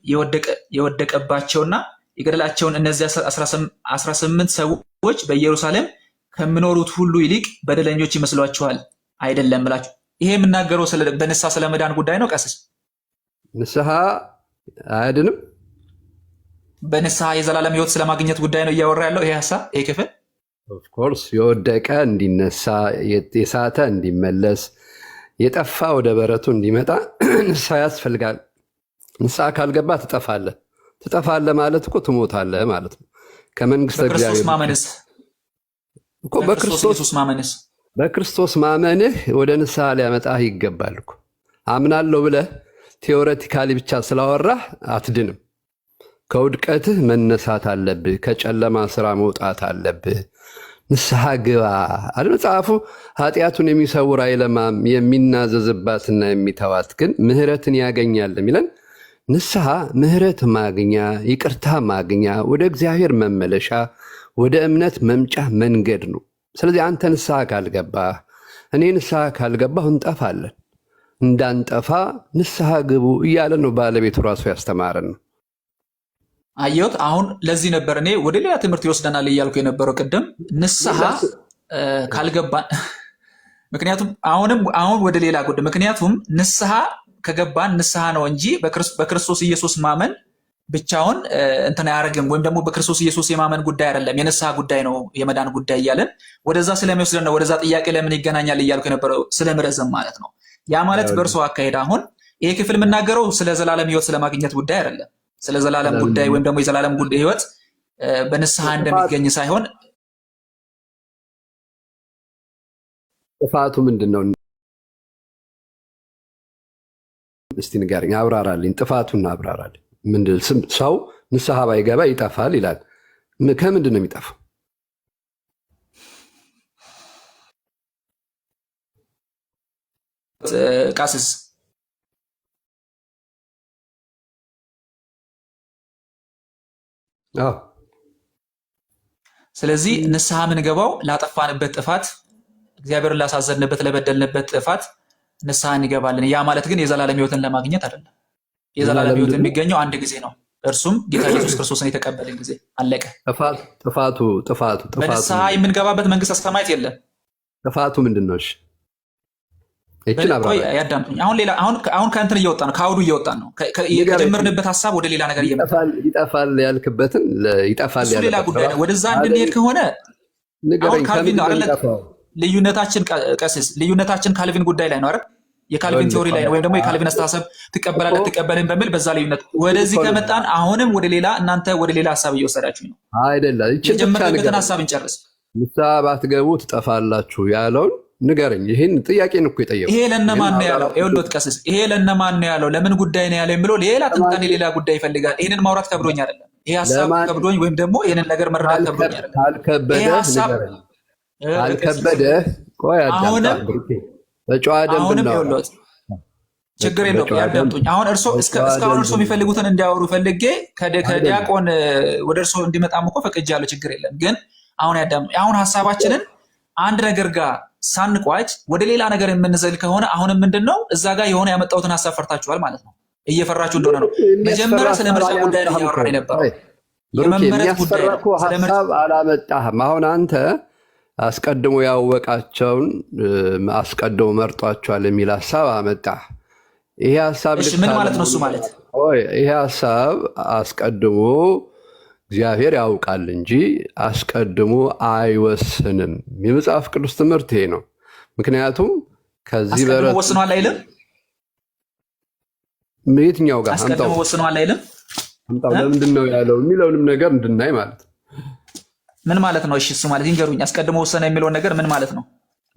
የወደቀባቸውና የገደላቸውን እነዚያ 18 ሰዎች በኢየሩሳሌም ከሚኖሩት ሁሉ ይልቅ በደለኞች ይመስሏችኋል? አይደለም እላችሁ። ይሄ የምናገረው በንስሐ ስለመዳን ጉዳይ ነው። ቀስስ ንስሐ አያድንም። በንስሐ የዘላለም ሕይወት ስለማግኘት ጉዳይ ነው እያወራ ያለው ይሄ ሀሳብ፣ ይሄ ክፍል። ኦፍኮርስ የወደቀ እንዲነሳ፣ የሳተ እንዲመለስ፣ የጠፋ ወደ በረቱ እንዲመጣ ንስሐ ያስፈልጋል። ንስሐ ካልገባ ትጠፋለህ። ትጠፋለህ ማለት እኮ ትሞታለህ ማለት ነው። ከመንግስተ እግዚአብሔር ማመንስ እኮ በክርስቶስ ማመንህ ወደ ንስሐ ሊያመጣህ ይገባል እኮ። አምናለሁ ብለህ ቴዎሬቲካሊ ብቻ ስላወራህ አትድንም። ከውድቀትህ መነሳት አለብህ። ከጨለማ ስራ መውጣት አለብህ። ንስሐ ግባ አለ መጽሐፉ። ኃጢአቱን የሚሰውር አይለማም፣ የሚናዘዝባትና የሚተዋት ግን ምሕረትን ያገኛል የሚለን ንስሐ ምሕረት ማግኛ፣ ይቅርታ ማግኛ፣ ወደ እግዚአብሔር መመለሻ፣ ወደ እምነት መምጫ መንገድ ነው። ስለዚህ አንተ ንስሐ ካልገባህ፣ እኔ ንስሐ ካልገባሁ እንጠፋለን። እንዳንጠፋ ንስሐ ግቡ እያለ ነው ባለቤቱ ራሱ ያስተማረን ነው። አየሁት። አሁን ለዚህ ነበር እኔ ወደ ሌላ ትምህርት ይወስደናል እያልኩ የነበረው ቅድም ንስሐ ካልገባን። ምክንያቱም አሁን ወደ ሌላ ጉዳይ፣ ምክንያቱም ንስሐ ከገባን ንስሐ ነው እንጂ በክርስቶስ ኢየሱስ ማመን ብቻውን እንትን አያደርግም። ወይም ደግሞ በክርስቶስ ኢየሱስ የማመን ጉዳይ አይደለም፣ የንስሐ ጉዳይ ነው፣ የመዳን ጉዳይ እያለን ወደዛ ስለሚወስደን ነው። ወደዛ ጥያቄ ለምን ይገናኛል እያልኩ የነበረው ስለምረዘም ማለት ነው። ያ ማለት በእርሶ አካሄድ አሁን ይሄ ክፍል የምናገረው ስለ ዘላለም ሕይወት ስለማግኘት ጉዳይ አይደለም። ስለ ዘላለም ጉዳይ ወይም ደግሞ የዘላለም ጉዳይ ሕይወት በንስሐ እንደሚገኝ ሳይሆን ጥፋቱ ምንድን ነው? እስቲ ንገረኝ፣ አብራራልኝ። ጥፋቱን አብራራልኝ። ምንድን ሰው ንስሐ ባይገባ ይጠፋል ይላል። ከምንድን ነው የሚጠፋው? ቃስስ ስለዚህ ንስሐ የምንገባው ላጠፋንበት ጥፋት፣ እግዚአብሔርን ላሳዘንበት፣ ለበደልንበት ጥፋት ንስሐ እንገባለን። ያ ማለት ግን የዘላለም ሕይወትን ለማግኘት አይደለም። የዘላለም ሕይወት የሚገኘው አንድ ጊዜ ነው። እርሱም ጌታ ኢየሱስ ክርስቶስን የተቀበልን ጊዜ አለቀ። ጥፋቱ በንስሐ የምንገባበት መንግስተ ሰማያት የለም። ጥፋቱ ምንድን ነው? ያዳምጡኝ። አሁን ከእንትን እየወጣ ነው፣ ከአውዱ እየወጣ ነው። ከጀመርንበት ሀሳብ ወደ ሌላ ነገር እየመጣ ይጠፋል ያልክበትን ይጠፋል ያለ ሌላ ጉዳይ ነው። ወደዛ እንድንሄድ ከሆነ አሁን ካልቪን ልዩነታችን ቀሲስ ልዩነታችን ካልቪን ጉዳይ ላይ ነው አይደል? የካልቪን ቲዮሪ ላይ ነው፣ ወይም ደግሞ የካልቪን አስተሳሰብ ትቀበላለህ ትቀበልህም በሚል በዛ ልዩነት ወደዚህ ከመጣን አሁንም ወደ ሌላ እናንተ ወደ ሌላ ሀሳብ እየወሰዳችሁ ነው። አይደለም የጀመርንበትን ሀሳብ እንጨርስ። ንስሐ ባትገቡ ትጠፋላችሁ ያለውን ንገረኝ። ይህን ጥያቄ ነው እኮ የጠየቁት። ይሄ ለእነማን ነው ያለው? ይኸውልዎት ቀሲስ፣ ይሄ ለእነማን ነው ያለው? ለምን ጉዳይ ነው ያለው የሚለው ሌላ ትንታኔ ሌላ ጉዳይ ይፈልጋል። ይህንን ማውራት ከብዶኝ አይደለም። ይሄ ሀሳብ ከብዶኝ ወይም ደግሞ ይህንን ነገር መረዳት ከብዶኝ አይደለም። ካልከበደህ ቆይ አዳምጣ። በጨዋ ደንብ ነው። ችግር የለውም ያዳምጡኝ። አሁን እስካሁን እርሶ የሚፈልጉትን እንዲያወሩ ፈልጌ ከዲያቆን ወደ እርሶ እንዲመጣም እኮ ፈቅጃለሁ። ችግር የለም። ግን አሁን ያዳምጡ። አሁን ሀሳባችንን አንድ ነገር ጋር ሳንቋጭ ወደ ሌላ ነገር የምንዘል ከሆነ አሁንም ምንድን ነው እዛ ጋር የሆነ ያመጣሁትን ሀሳብ ፈርታችኋል ማለት ነው። እየፈራችሁ እንደሆነ ነው። መጀመሪያ ስለ ምርጫ ጉዳይ ነው እያወራን የነበረው። የሚያስፈራኩ ሀሳብ አላመጣህም። አሁን አንተ አስቀድሞ ያወቃቸውን አስቀድሞ መርጧቸዋል የሚል ሀሳብ አመጣህ። ይሄ ሀሳብ ምን ማለት ነው? እሱ ማለት ይሄ ሀሳብ አስቀድሞ እግዚአብሔር ያውቃል እንጂ አስቀድሞ አይወስንም። የመጽሐፍ ቅዱስ ትምህርት ይሄ ነው። ምክንያቱም ከዚህ አስቀድሞ ወስኗል አይልም? የትኛው ጋር አስቀድሞ ወስኗል አይልም? አምጣው። ለምንድን ነው ያለው የሚለውንም ነገር እንድናይ ማለት ነው። ምን ማለት ነው? እሺ እሱ ማለት ይንገሩኝ። አስቀድሞ ወሰነ የሚለውን ነገር ምን ማለት ነው?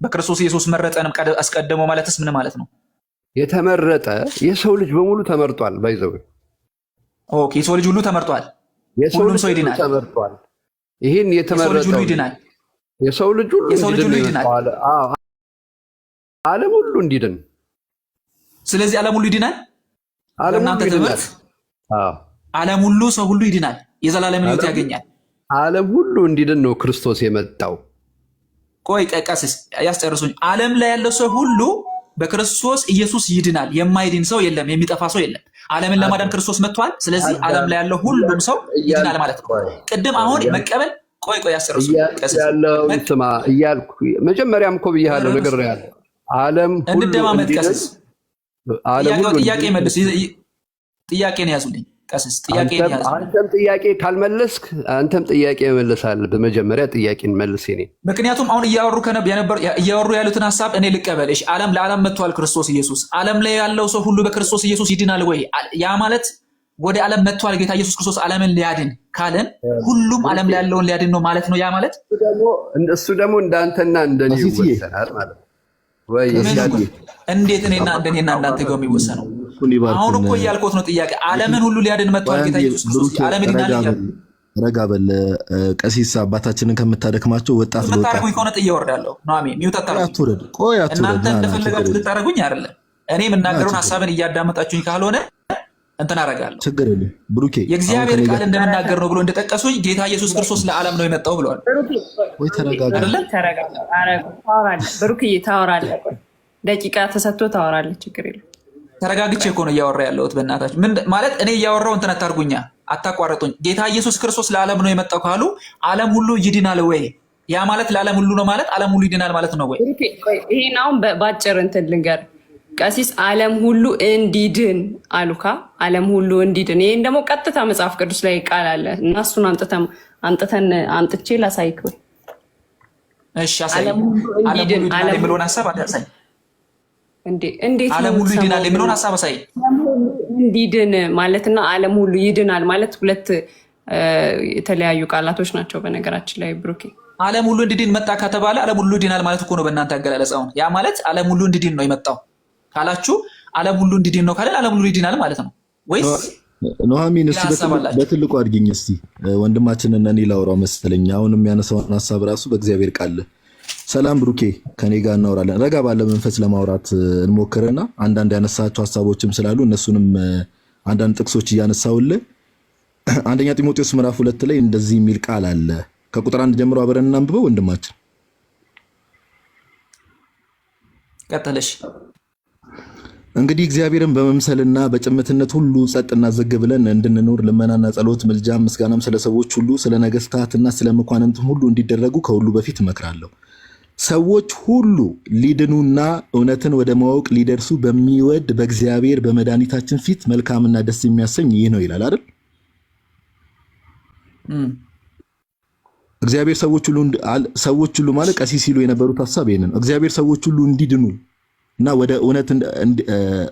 በክርስቶስ ኢየሱስ መረጠንም አስቀድሞ ማለትስ ምን ማለት ነው? የተመረጠ የሰው ልጅ በሙሉ ተመርጧል። ባይዘው ኦኬ፣ የሰው ልጅ ሁሉ ተመርጧል። ሁሉም ሰው ይድናል። ተመርጧል። ይሄን የተመረጠው ሁሉ ይድናል። የሰው ልጅ ሁሉ ይድናል። ዓለም ሁሉ እንዲድን። ስለዚህ ዓለም ሁሉ ይድናል። እናንተ ትምህርት ዓለም ሁሉ ሰው ሁሉ ይድናል፣ የዘላለም ሕይወት ያገኛል። ዓለም ሁሉ እንዲድን ነው ክርስቶስ የመጣው። ቆይ ቀሲስ ያስጨርሱኝ። ዓለም ላይ ያለው ሰው ሁሉ በክርስቶስ ኢየሱስ ይድናል። የማይድን ሰው የለም፣ የሚጠፋ ሰው የለም። ዓለምን ለማዳን ክርስቶስ መጥቷል። ስለዚህ ዓለም ላይ ያለው ሁሉም ሰው ይድናል ማለት ነው። ቅድም አሁን መቀበል ቆይ ያስጨርሱኝ ያለው ስማ እያልኩ መጀመሪያም እኮ ብያለሁ ነገር ያለው ዓለም ሁሉ እንደማመጥ ቀሲስ ጥያቄ መልስ። ጥያቄን ያዙልኝ ቀሲስ፣ ጥያቄን ያዙ። አንተም ጥያቄ ካልመለስክ አንተም ጥያቄ መለሳል። በመጀመሪያ ጥያቄን መልስ የኔ። ምክንያቱም አሁን እያወሩ ያሉትን ሐሳብ እኔ ልቀበል። እሺ ዓለም ለዓለም መጥቷል ክርስቶስ ኢየሱስ። ዓለም ላይ ያለው ሰው ሁሉ በክርስቶስ ኢየሱስ ይድናል ወይ? ያ ማለት ወደ ዓለም መጥቷል ጌታ ኢየሱስ ክርስቶስ ዓለምን ሊያድን ካለን ሁሉም ዓለም ላይ ያለውን ሊያድን ነው ማለት ነው። ያ ማለት እሱ ደግሞ እንዳንተና እንደኔ ይወሰናል ማለት ነው ወይ? እንዴት እኔና እንደኔና እንዳንተ ጋር የሚወሰነው? አሁን እኮ እያልኩት ነው ጥያቄ። ዓለምን ሁሉ ሊያድን መጥቷል ጌታ ኢየሱስ ክርስቶስ። ዓለም ይድናል ይላል። ረጋ በል ቀሲስ፣ አባታችንን ከምታደክማቸው ወጣት ለወጣት ታረጉኝ ከሆነ ጥዬ እወርዳለሁ። ነው ሚውት አታረጉኝ። እናንተ እንደፈለጋችሁ ልታረጉኝ አይደለም። እኔ የምናገረውን ሐሳብን እያዳመጣችሁኝ ካልሆነ እንትን አደርጋለሁ። ችግር የለም ብሩኬ። የእግዚአብሔር ቃል እንደምናገር ነው ብሎ እንደጠቀሱኝ ጌታ ኢየሱስ ክርስቶስ ለዓለም ነው የመጣው ብለዋል። ወይ ተረጋጋ ብሩኬ፣ ታወራለህ። ደቂቃ ተሰጥቶ ታወራለህ። ችግር የለም። ተረጋግቼ እኮ ነው እያወራ ያለሁት። በእናታችሁ ምን ማለት እኔ እያወራው እንትን አታርጉኛ፣ አታቋርጡኝ። ጌታ ኢየሱስ ክርስቶስ ለዓለም ነው የመጣው ካሉ ዓለም ሁሉ ይድናል ወይ? ያ ማለት ለዓለም ሁሉ ነው ማለት ዓለም ሁሉ ይድናል ማለት ነው ወይ? ይሄን አሁን በአጭር እንትን ልንገር ቀሲስ። ዓለም ሁሉ እንዲድን አሉካ። ዓለም ሁሉ እንዲድን። ይሄን ደግሞ ቀጥታ መጽሐፍ ቅዱስ ላይ ቃል አለ እና እሱን አምጥቼ ላሳይክ ወይ? እሺ አሳይ። ዓለም ሁሉ ይድናል የሚለውን ሐሳብ አሳይ። እንዴት ዓለም ሁሉ ይድናል የሚለውን ሐሳብ አሳይ። እንዲድን ማለትና ዓለም ሁሉ ይድናል ማለት ሁለት የተለያዩ ቃላቶች ናቸው። በነገራችን ላይ ብሩኬ፣ ዓለም ሁሉ እንዲድን መጣ ከተባለ ዓለም ሁሉ ይድናል ማለት እኮ ነው በእናንተ አገላለጽ። አሁን ያ ማለት ዓለም ሁሉ እንዲድን ነው የመጣው ካላችሁ ዓለም ሁሉ እንዲድን ነው ካለን ዓለም ሁሉ ይድናል ማለት ነው ወይስ? ኑሐሚን እስቲ በትልቁ አድርጊኝ እስቲ ወንድማችንን እኔ ላውራው መሰለኝ። አሁንም ያነሳውን ሐሳብ ራሱ በእግዚአብሔር ቃል። ሰላም ብሩኬ፣ ከኔ ጋር እናወራለን። ረጋ ባለ መንፈስ ለማውራት እንሞክርና አንዳንድ ያነሳቸው ሐሳቦችም ስላሉ እነሱንም አንዳንድ ጥቅሶች እያነሳውልህ አንደኛ ጢሞቴዎስ ምዕራፍ 2 ላይ እንደዚህ የሚል ቃል አለ። ከቁጥር 1 ጀምሮ አብረን እናንብበው ወንድማችን። ቀጥለሽ። እንግዲህ እግዚአብሔርን በመምሰልና በጭምትነት ሁሉ ጸጥና ዝግ ብለን እንድንኖር ልመናና ጸሎት፣ ምልጃም ምስጋናም ስለ ሰዎች ሁሉ ስለ ነገስታትና ስለ መኳንንትም ሁሉ እንዲደረጉ ከሁሉ በፊት እመክራለሁ። ሰዎች ሁሉ ሊድኑና እውነትን ወደ ማወቅ ሊደርሱ በሚወድ በእግዚአብሔር በመድኃኒታችን ፊት መልካምና ደስ የሚያሰኝ ይህ ነው ይላል አይደል? እግዚአብሔር ሰዎች ሁሉ ማለት ቀሲስ ሲሉ የነበሩት ሐሳብ ይሄንን እግዚአብሔር ሰዎች ሁሉ እንዲድኑ እና ወደ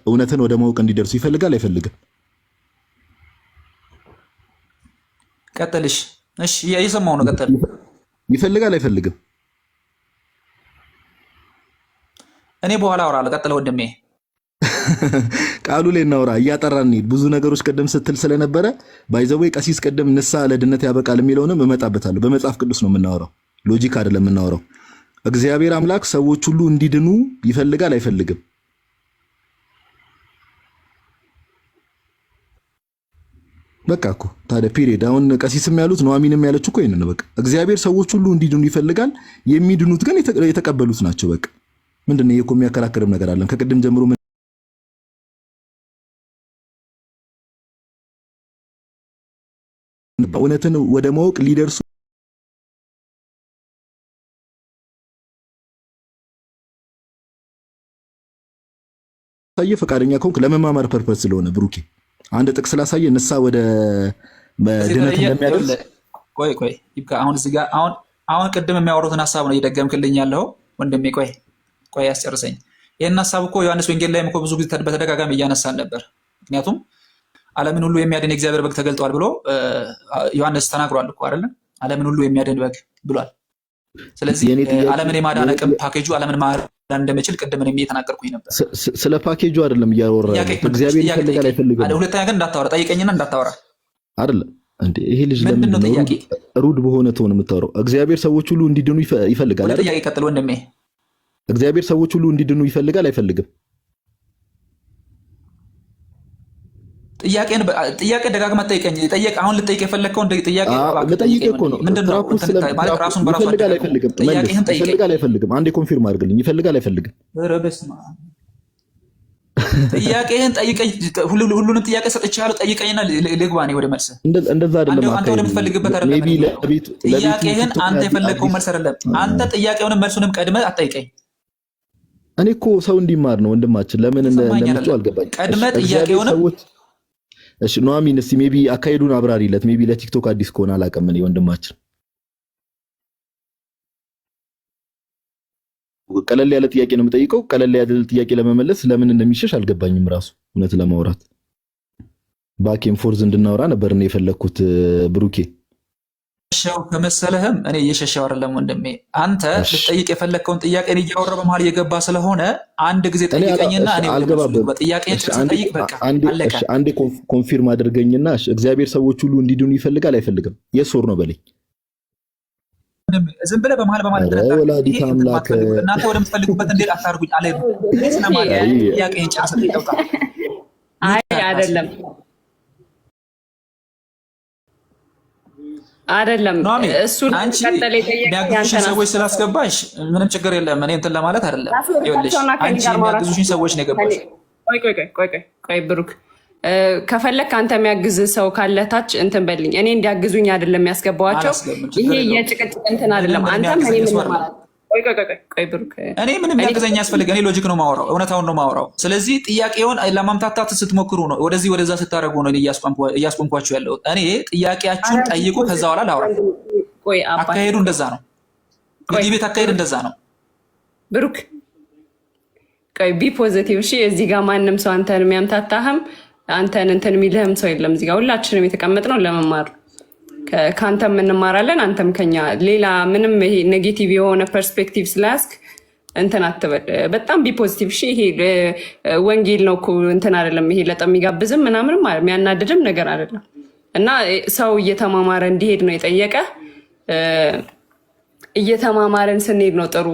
እውነትን ወደ ማወቅ እንዲደርሱ ይፈልጋል አይፈልግም? ቀጥልሽ። እሺ እየሰማሁ ነው። ቀጥል። ይፈልጋል አይፈልግም? እኔ በኋላ አወራለሁ። ቀጥል ወንድሜ። ቃሉ ላይ እናውራ፣ እያጠራን እንሂድ። ብዙ ነገሮች ቀደም ስትል ስለነበረ ባይዘዌ ቀሲስ ቀደም ንስሐ ለድነት ያበቃል የሚለውንም እመጣበታለሁ። በመጽሐፍ ቅዱስ ነው የምናወራው፣ ሎጂክ አይደለም የምናወራው። እግዚአብሔር አምላክ ሰዎች ሁሉ እንዲድኑ ይፈልጋል አይፈልግም? በቃ እኮ ታዲያ ፒሪየድ። አሁን ቀሲስም ያሉት ኑሐሚንም ያለችው እኮ ይሄንን ነው። በቃ እግዚአብሔር ሰዎች ሁሉ እንዲድኑ ይፈልጋል፣ የሚድኑት ግን የተቀበሉት ናቸው። በቃ ምንድነው ይሄ? እኮ የሚያከራክርም ነገር አለን ከቅድም ጀምሮ እውነትን ወደ ማወቅ ሊደርሱ ፈቃደኛ ከሆንክ ለመማማር ፐርፐስ ስለሆነ ብሩኬ አንድ ጥቅስ ስላሳየ ንስሐ ወደ ድነት እንደሚያደርስ ቆይ ይብቃ። አሁን እዚህ ጋር አሁን ቅድም የሚያወሩትን ሀሳብ ነው እየደገምክልኝ ያለው ወንድሜ። ቆይ ያስጨርሰኝ። ይህን ሀሳብ እኮ ዮሐንስ ወንጌል ላይም እኮ ብዙ ጊዜ በተደጋጋሚ እያነሳን ነበር። ምክንያቱም ዓለምን ሁሉ የሚያድን የእግዚአብሔር በግ ተገልጧል ብሎ ዮሐንስ ተናግሯል እኮ አይደለም? ዓለምን ሁሉ የሚያድን በግ ብሏል። ስለዚህ ዓለምን የማዳን አቅም ፓኬጁ ዓለምን ማዳን እንደሚችል ቅድም እኔም እየተናገርኩኝ ነበር። ስለ ፓኬጁ አይደለም እያወራ እግዚአብሔር ይፈልጋል አይፈልግም። ሁለተኛ ግን እንዳታወራ ጠይቀኝና እንዳታወራ አይደለም እንዴ? ይሄ ልጅ ለምን ነው ሩድ በሆነ ትሆን የምታወራው? እግዚአብሔር ሰዎች ሁሉ እንዲድኑ ይፈልጋል አይደል? ጥያቄ ቀጥል ወንድሜ። እግዚአብሔር ሰዎች ሁሉ እንዲድኑ ይፈልጋል አይፈልግም? ጥያቄ ደጋግማ ጠይቀኝ። አሁን ልጠይቅ የፈለግከውን ጥያቄ ምንድነው? ራሱን በራሱ ይፈልጋል አይፈልግም? ይፈልጋል አይፈልግም? አንዴ ኮንፊርም አድርግልኝ። ይፈልጋል አይፈልግም? ጥያቄህን ጠይቀኝ። ሁሉንም ጥያቄ ሰጥቻለሁ። ጠይቀኝና ልግባ እኔ ወደ መልስ። እንደዛ አይደለም። አንተ ወደምትፈልግበት አይደለም። ጥያቄህን አንተ የፈለግከውን መልስ አይደለም። አንተ ጥያቄውንም መልሱንም ቀድመህ አትጠይቀኝ። እኔ እኮ ሰው እንዲማር ነው ወንድማችን። ለምን እንደምትለው አልገባኝ። ቀድመህ ጥያቄውንም እሺ ኑሐሚን እስቲ ሜቢ አካሄዱን አብራሪለት። ሜቢ ለቲክቶክ አዲስ ከሆነ አላውቅም። እኔ ወንድማችን ቀለል ያለ ጥያቄ ነው የምጠይቀው። ቀለል ያለ ጥያቄ ለመመለስ ለምን እንደሚሸሽ አልገባኝም ራሱ። እውነት ለማውራት ባኬን ፎርዝ እንድናወራ ነበር እኔ የፈለኩት ብሩኬ። ሸው ከመሰለህም እኔ እየሸሸው አይደለም ወንድሜ። አንተ ልጠይቅ የፈለከውን ጥያቄ እኔ እያወራሁ በመሀል እየገባ ስለሆነ አንድ ጊዜ ጠይቀኝና እኔ ጥያቄን ጠይቅ። በቃ አለቀ። አንዴ ኮንፊርም አድርገኝና እግዚአብሔር ሰዎች ሁሉ እንዲድኑ ይፈልጋል አይፈልግም? የሶር ነው በለኝ። ዝም ብለህ በመሀል ወላዲተ አምላክ እናንተ ወደምትፈልጉበት እንዴት አታርጉኝ አለ። ጥያቄን ጨርሰህ ጠይቀውታ። አይ አይደለም አይደለም እሱ ከተለ የሚያግዙሽን ሰዎች ስላስገባሽ ምንም ችግር የለም። እኔ እንትን ለማለት አይደለም። ይኸውልሽ አንቺ የሚያግዙሽን ሰዎች ነው የገባሽ። ቆይ ብሩክ ከፈለክ አንተ የሚያግዝ ሰው ካለ ታች እንትን በልኝ። እኔ እንዲያግዙኝ አይደለም የሚያስገባዋቸው። ይሄ የጭቅጭቅ እንትን አይደለም። አንተም እኔ ምን ማለት ቆይ ብሩክ እኔ ምንም ያግዘኝ ያስፈልግ። እኔ ሎጂክ ነው ማወራው፣ እውነታውን ነው ማወራው። ስለዚህ ጥያቄውን ለማምታታት ስትሞክሩ ነው ወደዚህ ወደዛ ስታደርጉ ነው እያስቆምኳችሁ ያለው። እኔ ጥያቄያችሁን ጠይቁ፣ ከዛ በኋላ ላውራ። አካሄዱ እንደዛ ነው። የዲቤት አካሄድ እንደዛ ነው። ብሩክ ቆይ ቢ ፖዚቲቭ። እሺ እዚህ ጋር ማንም ሰው አንተን የሚያምታታህም አንተን እንትን የሚልህም ሰው የለም። እዚህ ጋር ሁላችንም የተቀመጥነው ለመማር ከአንተም እንማራለን፣ አንተም ከኛ። ሌላ ምንም ይሄ ኔጌቲቭ የሆነ ፐርስፔክቲቭ ስላስክ እንትን አትበል። በጣም ቢ ፖዚቲቭ። እሺ ይሄ ወንጌል ነው እኮ እንትን አይደለም። ይሄ ለጠም የሚጋብዝም ምናምንም የሚያናድድም ነገር አይደለም። እና ሰው እየተማማረ እንዲሄድ ነው የጠየቀ። እየተማማረን ስንሄድ ነው ጥሩ።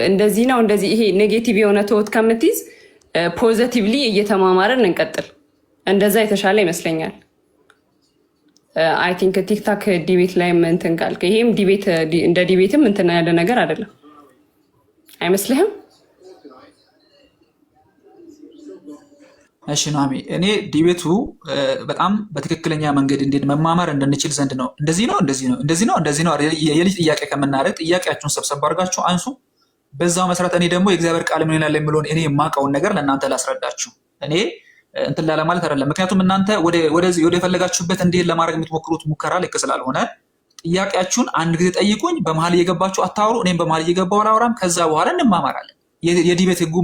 እንደዚህ ነው እንደዚህ ይሄ ኔጌቲቭ የሆነ ተወት ከምትይዝ ፖዚቲቭሊ እየተማማረን እንቀጥል። እንደዛ የተሻለ ይመስለኛል። አይ ቲንክ ቲክታክ ዲቤት ላይ እንትን ካልክ ይሄም ዲቤት እንደ ዲቤትም እንትን ያለ ነገር አይደለም አይመስልህም? እሺ ኑሐሚ፣ እኔ ዲቤቱ በጣም በትክክለኛ መንገድ እንዴት መማማር እንድንችል ዘንድ ነው። እንደዚህ ነው የልጅ ጥያቄ ከምናደርግ ጥያቄያችሁን ሰብሰብ አድርጋችሁ አንሱ። በዛው መሰረት እኔ ደግሞ የእግዚአብሔር ቃል ምን ይላል የሚለውን እኔ የማውቀውን ነገር ለእናንተ ላስረዳችሁ። እኔ እንትን ላለ ማለት አይደለም። ምክንያቱም እናንተ ወደ ፈለጋችሁበት እንዲሄድ ለማድረግ የምትሞክሩት ሙከራ ልክ ስላልሆነ ጥያቄያችሁን አንድ ጊዜ ጠይቁኝ። በመሀል እየገባችሁ አታወሩ፣ እኔም በመሀል እየገባሁ አላወራም። ከዛ በኋላ እንማማራለን። የዲቤት ህጉ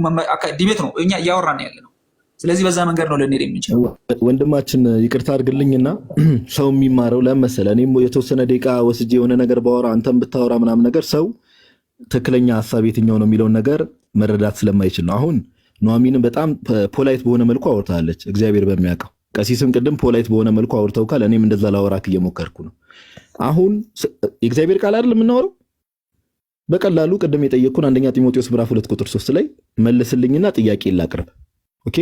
ዲቤት ነው፣ እኛ እያወራን ያለ ነው። ስለዚህ በዛ መንገድ ነው ልንሄድ የምንችለው። ወንድማችን ይቅርታ አድርግልኝና ሰው የሚማረው ለምን መሰለህ? እኔም የተወሰነ ደቂቃ ወስጄ የሆነ ነገር ባወራ አንተም ብታወራ ምናምን ነገር ሰው ትክክለኛ ሀሳብ የትኛው ነው የሚለውን ነገር መረዳት ስለማይችል ነው። አሁን ኑሐሚንን በጣም ፖላይት በሆነ መልኩ አውርታለች፣ እግዚአብሔር በሚያውቀው። ቀሲስም ቅድም ፖላይት በሆነ መልኩ አውርተው ካል እኔም እንደዛ ላወራክ እየሞከርኩ ነው። አሁን የእግዚአብሔር ቃል አይደል የምናወራው? በቀላሉ ቅድም የጠየቅኩን አንደኛ ጢሞቴዎስ ምዕራፍ 2:3 ላይ መልስልኝና ጥያቄ ላቅርብ። ኦኬ፣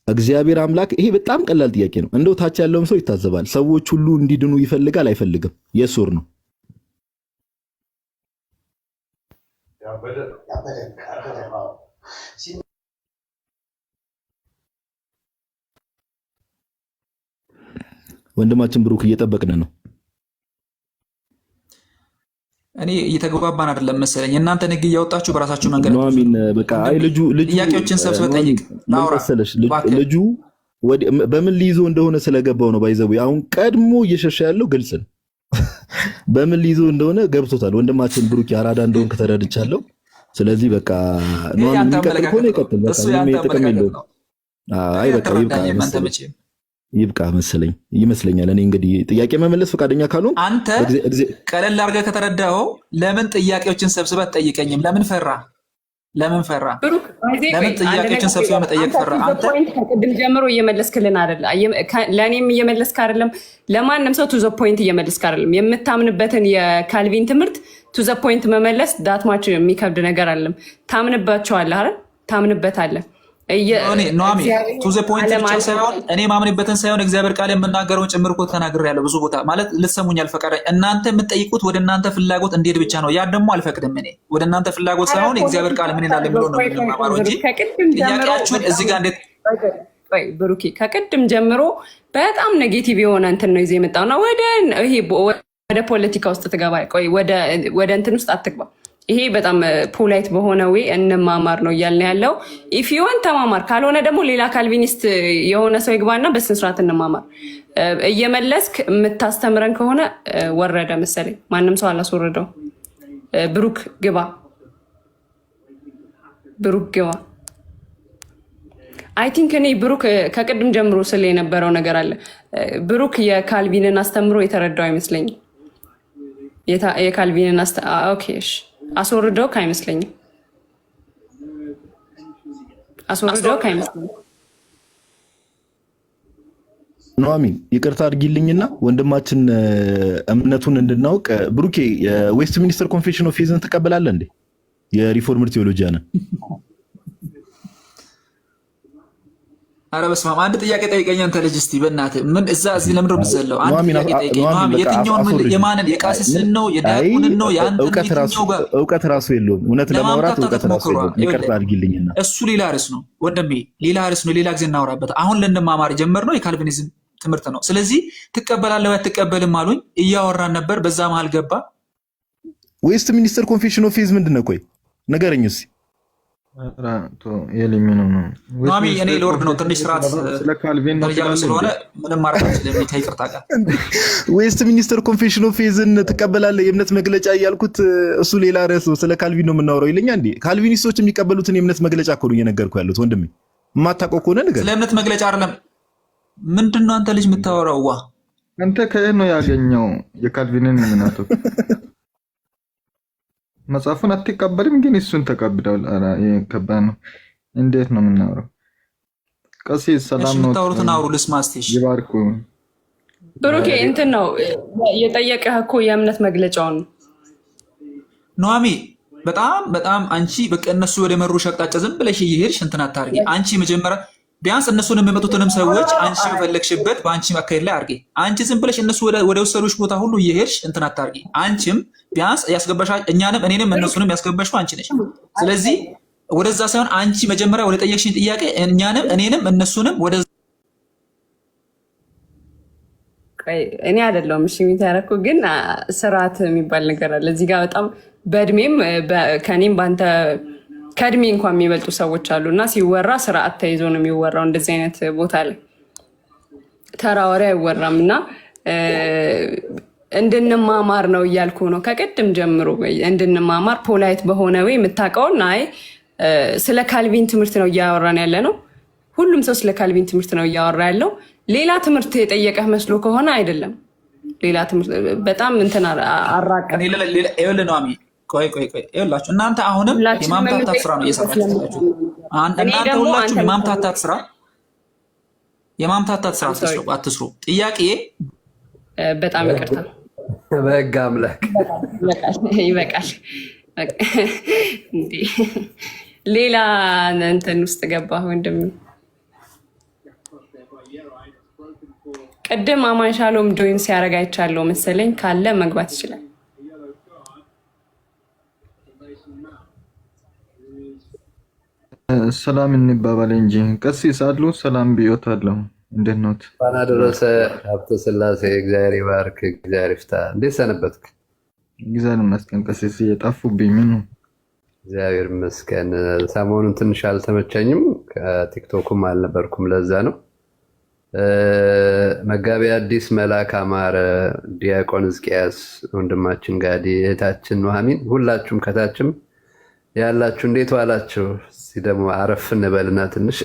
እግዚአብሔር አምላክ ይሄ በጣም ቀላል ጥያቄ ነው። እንደው ታች ያለውም ሰው ይታዘባል። ሰዎች ሁሉ እንዲድኑ ይፈልጋል አይፈልግም? የሱር ነው። ወንድማችን ብሩክ እየጠበቅን ነው። እኔ እየተግባባን አይደለም መሰለኝ። እናንተ ንግ እያወጣችሁ በራሳችሁ መንገድ ኑሐሚን በቃ አይ ልጁ ጥያቄዎችን ሰብስበህ ጠይቅ። ልጁ በምን ሊይዞ እንደሆነ ስለገባው ነው። ባይዘው አሁን ቀድሞ እየሸሸ ያለው ግልጽ ነው። በምን ሊይዞ እንደሆነ ገብቶታል። ወንድማችን ብሩክ አራዳ እንደሆነ ከተረድቻለሁ። ስለዚህ በቃ ነው የሚቀጥል ከሆነ ይቀጥል። በቃ ምንም ጥቅም የለውም። አይ በቃ ይብቃ መሰለኝ ይመስለኛል። እኔ እንግዲህ ጥያቄ መመለስ ፈቃደኛ ካልሆን አንተ ቀለል አድርገህ ከተረዳኸው ለምን ጥያቄዎችን ሰብስበህ አትጠይቀኝም? ለምን ፈራ? ለምን ጥያቄዎችን ሰብስበህ መጠየቅ ፈራ? አንተ ከቅድም ጀምሮ እየመለስክልን አይደለም፣ ለእኔም እየመለስክ አይደለም፣ ለማንም ሰው ቱ ዘ ፖይንት እየመለስክ አይደለም። የምታምንበትን የካልቪን ትምህርት ቱ ዘ ፖይንት መመለስ ዳትማች የሚከብድ ነገር አይደለም። ታምንባቸዋለህ አይደል? ታምንበታለህ። ኖሚ ቱ ዘ ፖይንት ብቻ ሳይሆን እኔ ማምንበትን ሳይሆን እግዚአብሔር ቃል የምናገረውን ጭምር እኮ ተናግሬያለሁ ብዙ ቦታ። ማለት ልትሰሙኝ አልፈቀዳኝ። እናንተ የምትጠይቁት ወደ እናንተ ፍላጎት እንዴት ብቻ ነው። ያ ደግሞ አልፈቅድም። እኔ ወደ እናንተ ፍላጎት ሳይሆን የእግዚአብሔር ቃል ምን ይላል የሚለው ነው የምንማማረው እንጂ ጥያቄያችሁን እዚህ ጋር እንዴት ብሩኬ ከቅድም ጀምሮ በጣም ኔጌቲቭ የሆነ እንትን ነው ይዘህ የመጣው እና ወደ ፖለቲካ ውስጥ ትገባ። ቆይ ወደ እንትን ውስጥ አትግባ። ይሄ በጣም ፖላይት በሆነ ወይ እንማማር ነው እያልን ያለው። ኢፍ ዩዋን ተማማር፣ ካልሆነ ደግሞ ሌላ ካልቪኒስት የሆነ ሰው ይግባና በስነ ስርዓት እንማማር። እየመለስክ የምታስተምረን ከሆነ ወረደ መሰለኝ። ማንም ሰው አላስወረደው። ብሩክ ግባ፣ ብሩክ ግባ። አይ ቲንክ እኔ ብሩክ ከቅድም ጀምሮ ስለ የነበረው ነገር አለ። ብሩክ የካልቪንን አስተምሮ የተረዳው አይመስለኝም። የካልቪንን ኦኬ እሺ አስወርደው አይመስለኝም። ኑሐሚን ይቅርታ አድርጊልኝና ወንድማችን እምነቱን እንድናውቅ ብሩኬ የዌስት ሚኒስተር ኮንፌሽን ኦፍ ፌዝን ትቀበላለህ እንዴ? የሪፎርምድ ቴዎሎጂያን ኧረ በስመ አብ። አንድ ጥያቄ ጠይቀኝ አንተ ልጅ እስቲ በእናትህ ምን እዚህ ለምንድን ነው የምትዘለው? አንድ ጥያቄ ጠይቀኝ። የትኛውን የማንን የቃሲስን ነው የዲያቆንን ነው የአንተን እውቀት ራሱ የለውም። እውነት ለማውራት እውቀት ራሱ የለውም። ይቅርታ አድርጊልኝና እሱ ሌላ ርዕስ ነው ወንድሜ፣ ሌላ ርዕስ ነው። ሌላ ጊዜ እናወራበት። አሁን ልንማማር የጀመርነው የካልቪኒዝም ትምህርት ነው። ስለዚህ ትቀበላለህ ወይ አትቀበልም አሉኝ። እያወራን ነበር፣ በዛ መሀል ገባ። ዌስት ሚኒስተር ኮንፌሽን ኦፍ ፌዝ ምንድን ነው? ቆይ ንገረኝ እስኪ። ኑሐሚ እኔ ሎርድ ነው ትንሽ ስርዓት ስለሆነ ምንም ማድረግ አልችልም። ከይቅርታ ጋር ዌስት ሚኒስተር ኮንፌሽን ኦፍ ፌዝን ትቀበላለህ የእምነት መግለጫ እያልኩት እሱ ሌላ ርዕስ ነው። ስለ ካልቪን ነው የምናወራው ይለኛ እንዴ? ካልቪኒስቶች የሚቀበሉትን የእምነት መግለጫ እኮ ነው እየነገርኩህ ያሉት ወንድሜ። የማታውቀው ከሆነ ንገረኝ። ስለ እምነት መግለጫ አይደለም። ምንድን ነው አንተ ልጅ የምታወራው? ዋ አንተ ከየት ነው ያገኘው የካልቪንን እምነቱ? መጽሐፉን አትቀበልም፣ ግን እሱን ተቀብለዋል። ከባድ ነው። እንዴት ነው የምናወራው? ቀሲስ ሰላም ነው የምታወሩትን አውሩ ልስማ እስቲ። ይባርኩ ብሩኬ። እንትን ነው የጠየቀህ እኮ የእምነት መግለጫውን ነው። ኑሐሚ በጣም አንቺ በቃ እነሱ ወደ መሩሽ አቅጣጫ ዝም ብለሽ እየሄድሽ እንትን አታርጊ። አንቺ መጀመሪያ ቢያንስ እነሱን የሚመጡትንም ሰዎች አንቺ በፈለግሽበት በአንቺ አካሄድ ላይ አርጊ። አንቺ ዝም ብለሽ እነሱ ወደ ወሰዱሽ ቦታ ሁሉ እየሄድሽ እንትን አታርጊ። አንቺም ቢያንስ ያስገባሽ እኛንም እኔንም እነሱንም ያስገባሽው አንቺ ነሽ። ስለዚህ ወደዛ ሳይሆን አንቺ መጀመሪያ ወደ ጠየቅሽኝ ጥያቄ እኛንም እኔንም እነሱንም ወደ እኔ አይደለሁም እሺ የሚታረኩ ግን ስርዓት የሚባል ነገር አለ እዚህ ጋር። በጣም በእድሜም ከኔም በአንተ ከእድሜ እንኳን የሚበልጡ ሰዎች አሉ እና ሲወራ ስርዓት ተይዞ ነው የሚወራው። እንደዚህ አይነት ቦታ ላይ ተራ ወሬ አይወራም እና እንድንማማር ነው እያልኩ ነው ከቅድም ጀምሮ። እንድንማማር ፖላይት በሆነ ወይ የምታውቀውን አይ ስለ ካልቪን ትምህርት ነው እያወራን ያለ ነው። ሁሉም ሰው ስለ ካልቪን ትምህርት ነው እያወራ ያለው። ሌላ ትምህርት የጠየቀህ መስሎ ከሆነ አይደለም። ሌላ ትምህርት በጣም እንትን አራቀ ኑሐሚ ቆይ ይኸውላችሁ እናንተ አሁንም የማምታታት ስራ ነው እየሰራችሁ ያላችሁ። እናንተ ሁላችሁም የማምታታት ስራ አትስሩ። ጥያቄ በጣም ይቅርታ፣ በሕግ አምላክ ይበቃል። ሌላ እንትን ውስጥ ገባህ ወንድም። ቅድም አማን ሻሎም ጆይን ሲያደርግ አይቻለሁ መሰለኝ። ካለ መግባት ይችላል። ሰላም እንባባል እንጂ ቀሲስ አሉ። ሰላም ብዮታለሁ። እንዴት ኖት? እንኳን አደረሰ ሀብተ ስላሴ። እግዚአብሔር ይባርክ፣ እግዚአብሔር ይፍታ። እንዴት ሰነበትክ? እግዚአብሔር ይመስገን። ቀሲስ እየጠፉብኝ ምን ነው? እግዚአብሔር ይመስገን። ሰሞኑን ትንሽ አልተመቸኝም፣ ከቲክቶኩም አልነበርኩም፣ ለዛ ነው። መጋቢ አዲስ መልአክ አማረ፣ ዲያቆን ሕዝቅያስ፣ ወንድማችን ጋዲ፣ እህታችን ኑሐሚን፣ ሁላችሁም ከታችም ያላችሁ እንዴት ዋላችሁ? እስቲ ደግሞ አረፍ እንበልና ትንሽ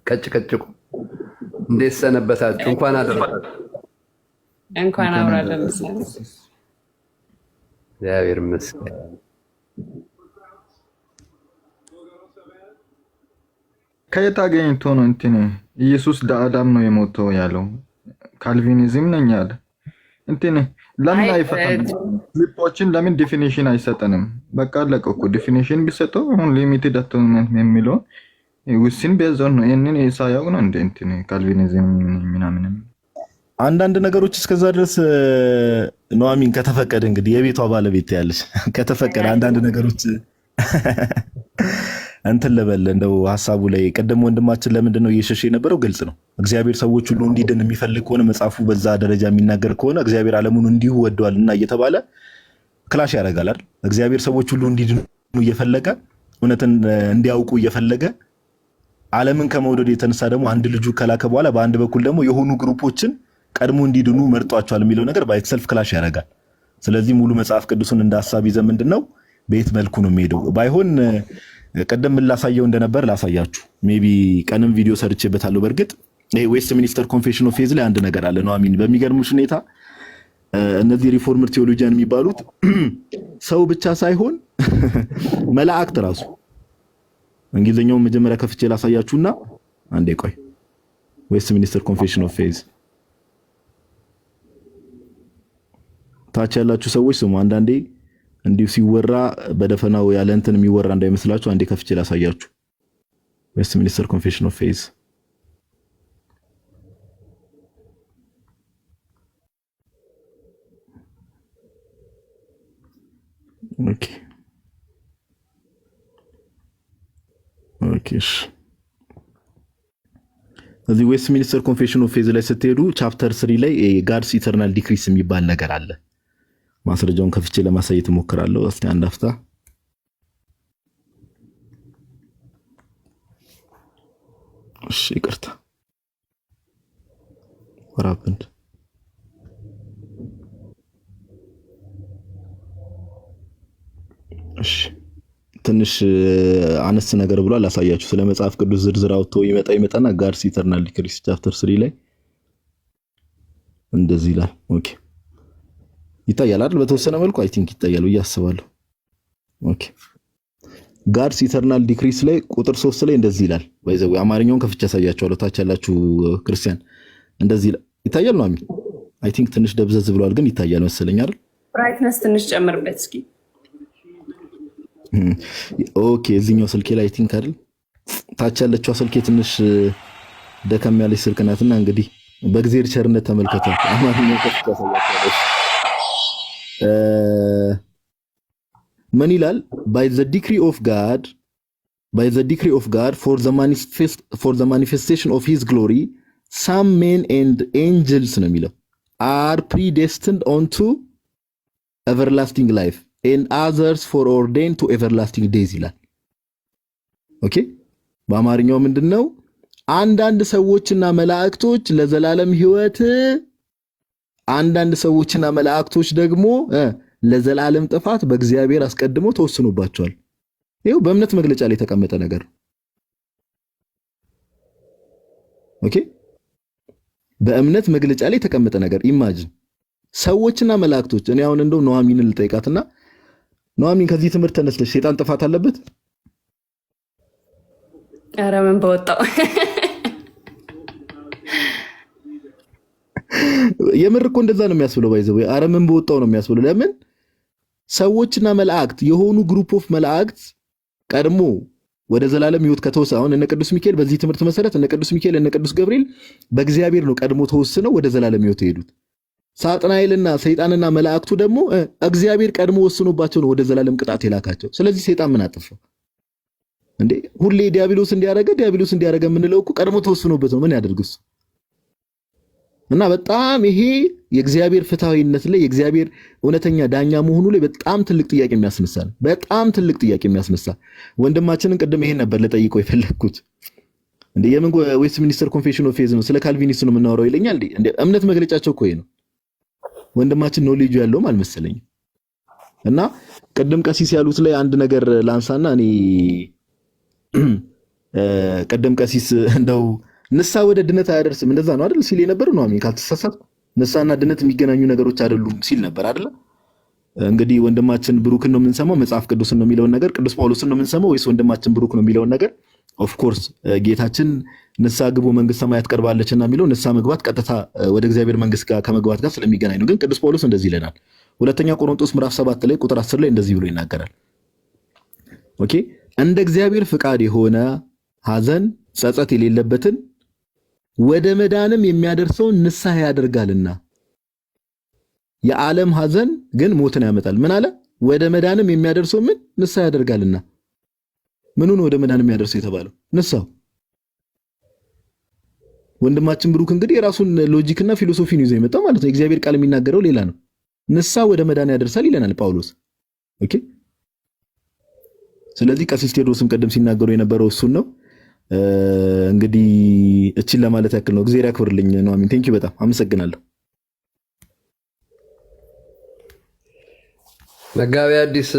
ቀጭቀጭቁ። እንዴት ሰነበታችሁ? እንኳን አደረሳችሁ። እንኳን አብራለን። እግዚአብሔር ይመስገን። ከየት አገኝቶ ነው እንትን ኢየሱስ ለአዳም ነው የሞተው ያለው? ካልቪኒዝም ነኝ አለ። እንትን ለምን አይፈታም? ፍሊፖችን ለምን ዲፊኒሽን አይሰጠንም? በቃ አለቀ እኮ። ዲፊኒሽን ቢሰጠው አሁን ሊሚትድ አቶንመንት የሚለው ውስን ቤዞን ነው። ይሄንን ኢሳያው ነው እንደ እንትን ካልቪኒዝም ምናምን አንዳንድ ነገሮች እስከዛ ድረስ ኑሐሚን ከተፈቀደ እንግዲህ የቤቷ ባለቤት ያለች ከተፈቀደ አንዳንድ ነገሮች እንትን ልበል እንደው ሐሳቡ ላይ ቀደም ወንድማችን ለምንድን ነው እየሸሸ የነበረው? ግልጽ ነው። እግዚአብሔር ሰዎች ሁሉ እንዲድን የሚፈልግ ከሆነ መጽሐፉ በዛ ደረጃ የሚናገር ከሆነ እግዚአብሔር ዓለሙን እንዲሁ ወደዋልና እየተባለ ክላሽ ያደርጋል አይደል? እግዚአብሔር ሰዎች ሁሉ እንዲድኑ እየፈለገ እውነትን እንዲያውቁ እየፈለገ ዓለምን ከመውደድ የተነሳ ደግሞ አንድ ልጁ ከላከ በኋላ በአንድ በኩል ደግሞ የሆኑ ግሩፖችን ቀድሞ እንዲድኑ መርጧቸዋል የሚለው ነገር ባይተሰልፍ ክላሽ ያደርጋል። ስለዚህ ሙሉ መጽሐፍ ቅዱስን እንደ ሐሳብ ይዘን ምንድነው በየት መልኩ ነው የሚሄደው? ባይሆን ቀደም ላሳየው እንደነበር ላሳያችሁ። ሜቢ ቀንም ቪዲዮ ሰርቼበታለሁ። በእርግጥ ዌስት ሚኒስተር ኮንፌሽን ኦፍ ፌዝ ላይ አንድ ነገር አለ ኑሐሚን። በሚገርምሽ ሁኔታ እነዚህ ሪፎርመር ቴዎሎጂያን የሚባሉት ሰው ብቻ ሳይሆን መላእክት ራሱ እንግሊዝኛውን መጀመሪያ ከፍቼ ላሳያችሁና አንዴ ቆይ። ዌስት ሚኒስተር ኮንፌሽን ኦፍ ፌዝ ታች ያላችሁ ሰዎች ስሙ። አንዳንዴ እንዲሁ ሲወራ በደፈናው ያለ እንትን የሚወራ እንዳይመስላችሁ አንዴ ከፍቼ ላሳያችሁ። ዌስት ሚኒስተር ኮንፌሽን ኦፍ ፌዝ ኦኬ እዚህ ዌስት ሚኒስተር ኮንፌሽን ኦፍ ፌዝ ላይ ስትሄዱ ቻፕተር 3 ላይ ጋድስ ኢተርናል ዲክሪስ የሚባል ነገር አለ። ማስረጃውን ከፍቼ ለማሳየት እሞክራለሁ። እስቲ አንድ አፍታ እሺ፣ ይቅርታ ወራብንድ እሺ፣ ትንሽ አነስ ነገር ብሏል። አሳያችሁ። ስለ መጽሐፍ ቅዱስ ዝርዝር አውጥቶ ይመጣና ጋድስ ኢተርናል ዲክሪስ ቻፕተር 3 ላይ እንደዚህ ይላል። ኦኬ ይታያል አይደል? በተወሰነ መልኩ አይ ቲንክ ይታያል ብዬ አስባለሁ። ኦኬ ጋድስ ኢተርናል ዲክሪስ ላይ ቁጥር 3 ላይ እንደዚህ ይላል። ባይዘው አማርኛውን ከፍቼ ያሳያችኋለሁ። ታች ያላችሁ ክርስቲያን እንደዚህ ይታያል ነው አሚን። አይ ቲንክ ትንሽ ደብዘዝ ብሏል ግን ይታያል መሰለኝ አይደል? ብራይትነስ ትንሽ ጨምርበት እስኪ። ኦኬ እዚህኛው ስልኬ ላይ አይ ቲንክ አይደል? ታች ያለችው ስልኬ ትንሽ ደከም ያለች ስልክ ናትና እንግዲህ በእግዚአብሔር ቸርነት ተመልከቱ። አማርኛውን ከፍቼ ያሳያችኋለሁ። ምን ይላል? by the decree of God for the manifestation of his glory some men and angels ነው የሚለው are predestined unto everlasting life and others foreordained to everlasting days ይላል። ኦኬ በአማርኛው ምንድነው? አንዳንድ ሰዎችና መላእክቶች ለዘላለም ሕይወት፣ አንዳንድ ሰዎችና መላእክቶች ደግሞ ለዘላለም ጥፋት በእግዚአብሔር አስቀድሞ ተወስኖባቸዋል። ይሄው በእምነት መግለጫ ላይ የተቀመጠ ነገር። ኦኬ በእምነት መግለጫ ላይ የተቀመጠ ነገር። ኢማጂን ሰዎችና መላእክቶች። እኔ አሁን እንደው ኑሐሚንን ልጠይቃትና ኑሐሚን ከዚህ ትምህርት ተነስተሽ ሰይጣን ጥፋት አለበት? ኧረ ምን በወጣው የምር እኮ እንደዛ ነው የሚያስብለው። ባይዘው ኧረ ምን በወጣው ነው የሚያስብለው። ለምን ሰዎችና መላእክት የሆኑ ግሩፕ ኦፍ መላእክት ቀድሞ ወደ ዘላለም ሕይወት ከተወሰነ አሁን እነ ቅዱስ ሚካኤል በዚህ ትምህርት መሰረት እነ ቅዱስ ሚካኤል እነ ቅዱስ ገብርኤል በእግዚአብሔር ነው ቀድሞ ተወስነው ወደ ዘላለም ሕይወት የሄዱት። ሳጥናኤልና ሰይጣንና መላእክቱ ደግሞ እግዚአብሔር ቀድሞ ወስኖባቸው ነው ወደ ዘላለም ቅጣት የላካቸው። ስለዚህ ሰይጣን ምን አጠፋው እንዴ? ሁሌ ዲያብሎስ እንዲያረገ የምንለው እኮ ቀድሞ ተወስኖበት ነው። ምን ያደርግስ? እና በጣም ይሄ የእግዚአብሔር ፍትሃዊነት ላይ የእግዚአብሔር እውነተኛ ዳኛ መሆኑ ላይ በጣም ትልቅ ጥያቄ የሚያስነሳ ነው። በጣም ትልቅ ጥያቄ የሚያስነሳ ወንድማችንን ቅድም ይሄን ነበር ለጠይቀው የፈለግኩት። እንደ የምን ዌስት ሚኒስተር ኮንፌሽን ኦፍ ፌዝ ነው ስለ ካልቪኒስት ነው የምናወራው ይለኛል እንደ እምነት መግለጫቸው እኮ ነው። ወንድማችን ኖሌጁ ያለውም አልመሰለኝም። እና ቀደም ቀሲስ ያሉት ላይ አንድ ነገር ላንሳና እኔ ቀደም ቀሲስ እንደው ንሳ ወደ ድነት አያደርስም እንደዛ ነው አይደል ሲል የነበረው ነው። አሜን ካልተሳሳትኩ ንሳና ድነት የሚገናኙ ነገሮች አይደሉም ሲል ነበር አይደል? እንግዲህ ወንድማችን ብሩክን ነው የምንሰማው መጽሐፍ ቅዱስን ነው የሚለውን ነገር ቅዱስ ጳውሎስን ነው የምንሰማው ወይስ ወንድማችን ብሩክ ነው የሚለውን ነገር? ኦፍ ኮርስ ጌታችን ንሳ ግቡ መንግስት ሰማያት ቀርባለችና የሚለው ንሳ መግባት ቀጥታ ወደ እግዚአብሔር መንግስት ጋር ከመግባት ጋር ስለሚገናኝ ነው። ግን ቅዱስ ጳውሎስ እንደዚህ ይለናል። ሁለተኛ ቆሮንቶስ ምዕራፍ 7 ላይ ቁጥር 10 ላይ እንደዚህ ብሎ ይናገራል። ኦኬ እንደ እግዚአብሔር ፍቃድ የሆነ ሐዘን ጸጸት የሌለበትን ወደ መዳንም የሚያደርሰውን ንስሐ ያደርጋልና የዓለም ሐዘን ግን ሞትን ያመጣል። ምን አለ? ወደ መዳንም የሚያደርሰው ምን ንስሐ ያደርጋልና። ምኑን ወደ መዳንም የሚያደርሰው የተባለው? ንስሐው። ወንድማችን ብሩክ እንግዲህ የራሱን ሎጂክና ፊሎሶፊን ይዞ የመጣው ማለት ነው። የእግዚአብሔር ቃል የሚናገረው ሌላ ነው። ንስሐ ወደ መዳን ያደርሳል ይለናል ጳውሎስ። ኦኬ ስለዚህ ቀሲስ ቴዎድሮስም ቀደም ሲናገሩ የነበረው እሱን ነው። እንግዲህ እቺን ለማለት ያክል ነው። እግዚአብሔር ያክብርልኝ ነው። አሜን ቴንኪው በጣም አመሰግናለሁ። መጋቢ አዲስ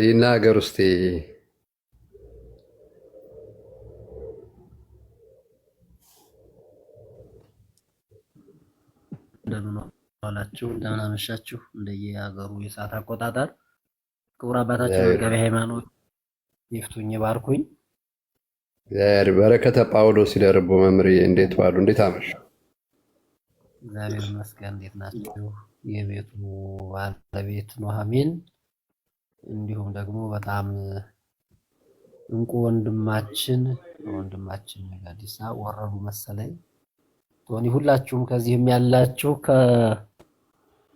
ይናገር እስቲ። እንደምን ዋላችሁ፣ እንደምን አመሻችሁ እንደየሀገሩ የሰዓት አቆጣጠር። ክቡር አባታችን መጋቢ ሃይማኖት ይፍቱኝ ባርኩኝ። እግዚአብሔር በረከተ ጳውሎስ ይደርቦ። መምህር እንዴት ዋሉ? እንዴት አመሹ? እግዚአብሔር ይመስገን። እንዴት ናችሁ? የቤቱ ባለቤት ኑሐሚን፣ እንዲሁም ደግሞ በጣም እንቁ ወንድማችን ጋዲሳ ወረዱ መሰለኝ ቶኒ፣ ሁላችሁም ከዚህም ያላችሁ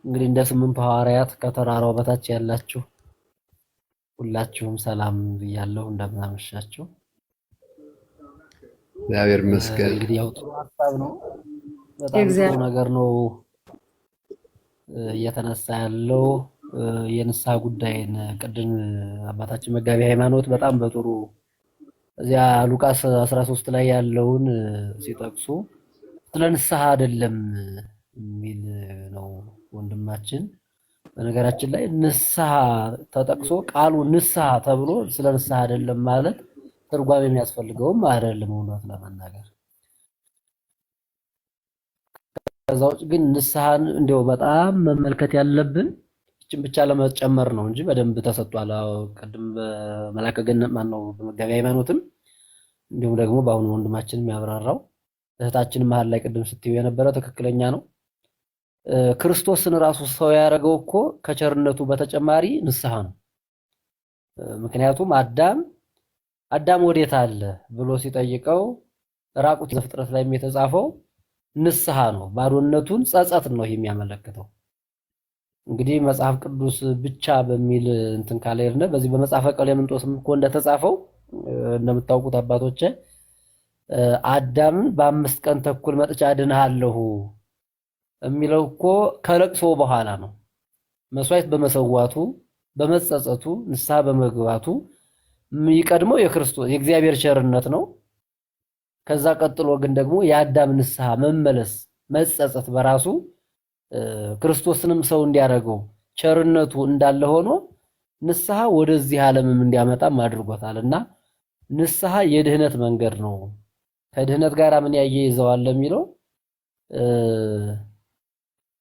እንግዲህ እንደ 8ቱ ሐዋርያት ከተራራው በታች ያላችሁ ሁላችሁም ሰላም ብያለሁ። እንደምን አመሻችሁ? እግዚአብሔር ይመስገን። እንግዲህ ያው ጥሩ ሀሳብ ነው፣ በጣም ጥሩ ነገር ነው እየተነሳ ያለው የንስሐ ጉዳይን። ቅድም አባታችን መጋቢ ሃይማኖት በጣም በጥሩ እዚያ ሉቃስ 13 ላይ ያለውን ሲጠቅሱ ስለ ንስሐ አይደለም የሚል ነው ወንድማችን። በነገራችን ላይ ንስሐ ተጠቅሶ ቃሉ ንስሐ ተብሎ ስለ ንስሐ አይደለም ማለት ትርጓሜ የሚያስፈልገውም አይደለም እውነት ለመናገር። ከዛ ውጭ ግን ንስሐን እንደው በጣም መመልከት ያለብን እችን ብቻ ለመጨመር ነው እንጂ በደንብ ተሰጥቷል። ቅድም በመላከ ገነት ማነው በመጋቢ ሃይማኖትም እንዲሁም ደግሞ በአሁኑ ወንድማችንም ያብራራው እህታችን መሀል ላይ ቅድም ስትዩ የነበረ ትክክለኛ ነው። ክርስቶስን ራሱ ሰው ያደረገው እኮ ከቸርነቱ በተጨማሪ ንስሐ ነው። ምክንያቱም አዳም ወዴት አለ ብሎ ሲጠይቀው ራቁት ዘፍጥረት ላይ የተጻፈው ንስሐ ነው። ባዶነቱን ጸጸት ነው የሚያመለክተው። እንግዲህ መጽሐፍ ቅዱስ ብቻ በሚል እንትን ካለይርነ በዚህ በመጽሐፈ ቀሌምንጦስም እኮ እንደተጻፈው እንደምታውቁት አባቶቼ አዳምን በ5 ቀን ተኩል መጥቻ አድንሃለሁ የሚለው እኮ ከለቅሶ በኋላ ነው። መስዋዕት በመሰዋቱ በመጸጸቱ ንስሐ በመግባቱ የሚቀድመው የክርስቶስ የእግዚአብሔር ቸርነት ነው። ከዛ ቀጥሎ ግን ደግሞ የአዳም ንስሐ መመለስ መጸጸት በራሱ ክርስቶስንም ሰው እንዲያደርገው ቸርነቱ እንዳለ ሆኖ ንስሐ ወደዚህ ዓለምም እንዲያመጣም አድርጎታልና ንስሐ የድህነት መንገድ ነው። ከድህነት ጋር ምን ያያይዘዋል የሚለው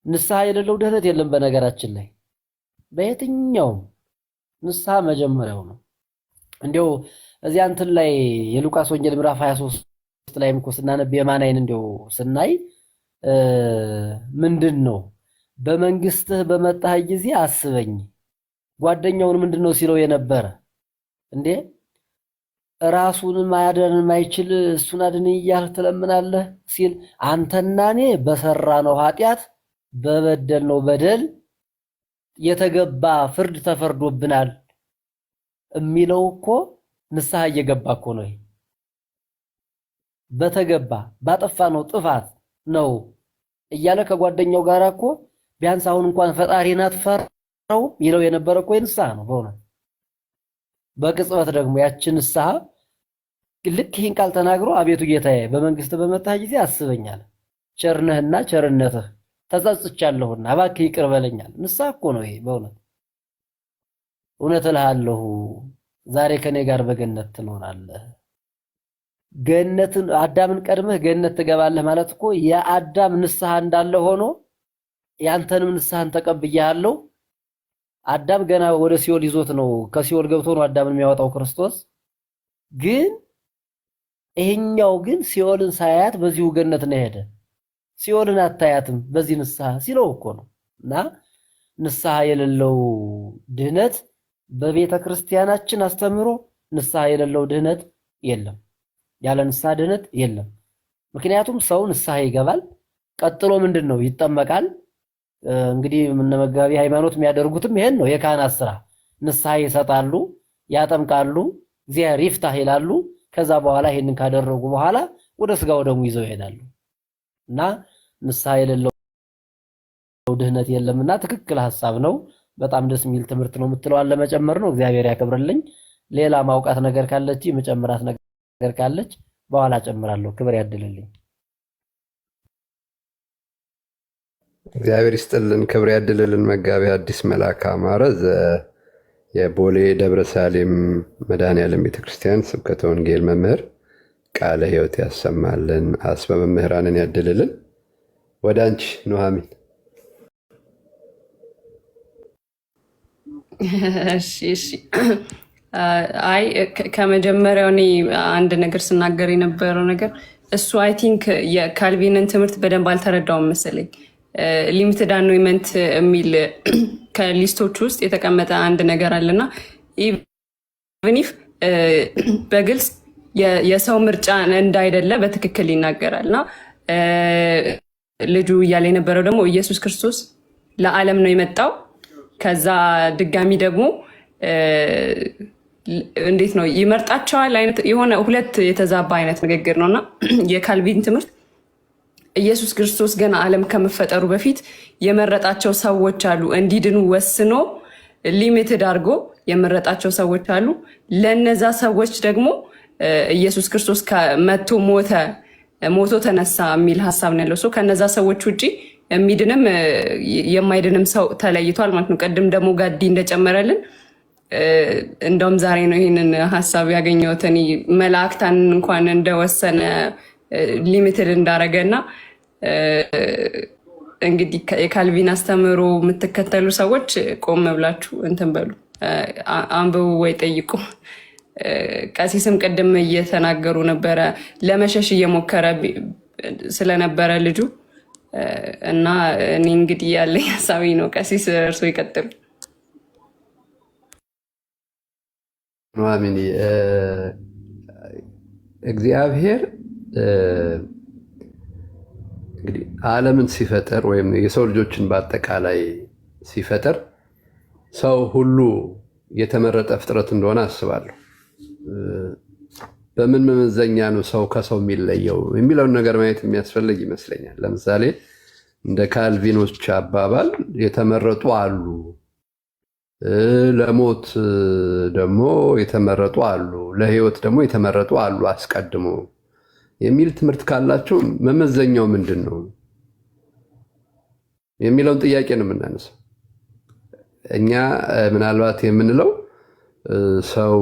ንስሐ የሌለው ድህነት የለም። በነገራችን ላይ በየትኛውም ንስሐ መጀመሪያው ነው። እንዲያው እዚያ እንትን ላይ የሉቃስ ወንጌል ምዕራፍ 23 ላይ እንኳን ስናነብ የማናይን እንዲያው ስናይ ምንድነው በመንግስትህ በመጣህ ጊዜ አስበኝ። ጓደኛውን ምንድነው ሲለው የነበረ እንዴ ራሱን ማዳን የማይችል እሱን አድን እያልክ ትለምናለህ ሲል አንተና እኔ በሰራነው ኃጢአት በበደልነው በደል የተገባ ፍርድ ተፈርዶብናል የሚለው እኮ ንስሐ እየገባ እኮ ነው። በተገባ ባጠፋነው ጥፋት ነው እያለ ከጓደኛው ጋር እኮ ቢያንስ አሁን እንኳን ፈጣሪን አትፈራው ይለው የነበረ እኮ ንስሐ ነው በእውነት። በቅጽበት ደግሞ ያችን ንስሐ ልክ ይህን ቃል ተናግሮ አቤቱ ጌታዬ በመንግስት በመጣህ ጊዜ አስበኛል፣ ቸርነህና ቸርነትህ ተጸጽቻለሁና እባክህ ይቅር በለኛል። ንስሐ እኮ ነው ይሄ። በእውነት እውነት እልሃለሁ ዛሬ ከኔ ጋር በገነት ትኖራለህ። ገነትን አዳምን ቀድመህ ገነት ትገባለህ ማለት እኮ የአዳም ንስሐ እንዳለ ሆኖ ያንተንም ንስሐን ተቀብያለሁ። አዳም ገና ወደ ሲኦል ይዞት ነው፣ ከሲኦል ገብቶ ነው አዳምን የሚያወጣው ክርስቶስ። ግን ይሄኛው ግን ሲኦልን ሳያት በዚሁ ገነት ነው ሄደ። ሲኦልን አታያትም በዚህ ንስሐ ሲለው እኮ ነው። እና ንስሐ የሌለው ድህነት በቤተ ክርስቲያናችን አስተምሮ ንስሐ የሌለው ድህነት የለም። ያለ ንስሐ ድህነት የለም። ምክንያቱም ሰው ንስሐ ይገባል፣ ቀጥሎ ምንድን ነው ይጠመቃል። እንግዲህ መጋቢ ሃይማኖት የሚያደርጉትም ይሄን ነው፣ የካህናት ስራ። ንስሐ ይሰጣሉ፣ ያጠምቃሉ፣ እግዚአብሔር ይፍታህ ይላሉ። ከዛ በኋላ ይሄንን ካደረጉ በኋላ ወደ ስጋው ደሙ ይዘው ይሄዳሉ። እና ንስሐ የሌለው ድህነት የለምና ትክክል ሐሳብ ነው። በጣም ደስ የሚል ትምህርት ነው የምትለዋል ለመጨመር ነው። እግዚአብሔር ያከብርልኝ። ሌላ ማውቃት ነገር ካለች መጨመራት ነገር ካለች በኋላ ጨምራለሁ። ክብር ያድልልኝ። እግዚአብሔር ይስጥልን፣ ክብር ያድልልን። መጋቢ ሐዲስ መልአከ አማረ የቦሌ ደብረ ሳሌም መድኃኔዓለም ቤተክርስቲያን ስብከተ ወንጌል መምህር ቃለ ሕይወት ያሰማልን፣ አስበ መምህራንን ያድልልን። ወደ አንቺ ኑሐሚን። እሺ አይ ከመጀመሪያው እኔ አንድ ነገር ስናገር የነበረው ነገር እሱ አይ ቲንክ የካልቪንን ትምህርት በደንብ አልተረዳውም መሰለኝ። ሊሚትድ አኖይመንት የሚል ከሊስቶች ውስጥ የተቀመጠ አንድ ነገር አለና ኢቭን ኢፍ በግልጽ የሰው ምርጫ እንዳይደለ በትክክል ይናገራል። እና ልጁ እያለ የነበረው ደግሞ ኢየሱስ ክርስቶስ ለዓለም ነው የመጣው። ከዛ ድጋሚ ደግሞ እንዴት ነው ይመርጣቸዋል አይነት የሆነ ሁለት የተዛባ አይነት ንግግር ነው። እና የካልቪን ትምህርት ኢየሱስ ክርስቶስ ገና ዓለም ከመፈጠሩ በፊት የመረጣቸው ሰዎች አሉ፣ እንዲድኑ ወስኖ ሊሚትድ አድርጎ የመረጣቸው ሰዎች አሉ። ለነዛ ሰዎች ደግሞ ኢየሱስ ክርስቶስ ሞቶ ተነሳ የሚል ሀሳብ ነው ያለው። ሰው ከነዛ ሰዎች ውጭ የሚድንም የማይድንም ሰው ተለይቷል ማለት ነው። ቅድም ደግሞ ጋዲ እንደጨመረልን እንደውም ዛሬ ነው ይህንን ሀሳብ ያገኘሁት እኔ መላእክታን እንኳን እንደወሰነ ሊሚትድ እንዳረገና እንግዲህ የካልቪን አስተምሮ የምትከተሉ ሰዎች ቆም ብላችሁ እንትን በሉ፣ አንብቡ ወይ ጠይቁ። ቀሲስም ቅድም እየተናገሩ ነበረ፣ ለመሸሽ እየሞከረ ስለነበረ ልጁ እና እኔ እንግዲህ ያለኝ ሀሳቢ ነው። ቀሲስ እርሶ ይቀጥሉ። ኑሐሚን፣ እግዚአብሔር እንግዲህ ዓለምን ሲፈጠር ወይም የሰው ልጆችን በአጠቃላይ ሲፈጠር ሰው ሁሉ የተመረጠ ፍጥረት እንደሆነ አስባለሁ። በምን መመዘኛ ነው ሰው ከሰው የሚለየው የሚለውን ነገር ማየት የሚያስፈልግ ይመስለኛል። ለምሳሌ እንደ ካልቪኖች አባባል የተመረጡ አሉ፣ ለሞት ደግሞ የተመረጡ አሉ፣ ለሕይወት ደግሞ የተመረጡ አሉ አስቀድሞ የሚል ትምህርት ካላቸው መመዘኛው ምንድን ነው የሚለውን ጥያቄ ነው የምናነሳው። እኛ ምናልባት የምንለው ሰው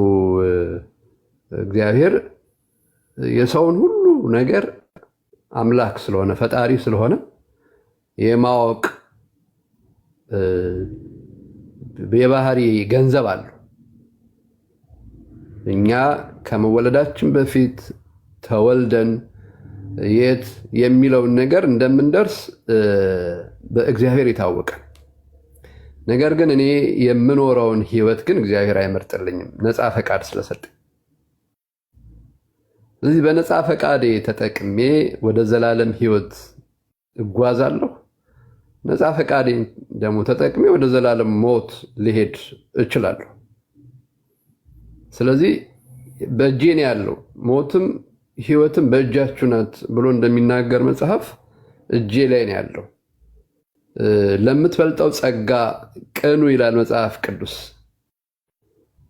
እግዚአብሔር የሰውን ሁሉ ነገር አምላክ ስለሆነ ፈጣሪ ስለሆነ የማወቅ የባህሪ ገንዘብ አለው። እኛ ከመወለዳችን በፊት ተወልደን የት የሚለውን ነገር እንደምንደርስ በእግዚአብሔር የታወቀ። ነገር ግን እኔ የምኖረውን ህይወት ግን እግዚአብሔር አይመርጥልኝም ነፃ ፈቃድ ስለሰጠኝ። ስለዚህ በነፃ ፈቃዴ ተጠቅሜ ወደ ዘላለም ህይወት እጓዛለሁ። ነፃ ፈቃዴ ደግሞ ተጠቅሜ ወደ ዘላለም ሞት ሊሄድ እችላለሁ። ስለዚህ በእጄ ነው ያለው። ሞትም ህይወትም በእጃችሁ ናት ብሎ እንደሚናገር መጽሐፍ እጄ ላይ ነው ያለው። ለምትበልጠው ጸጋ ቅኑ ይላል መጽሐፍ ቅዱስ።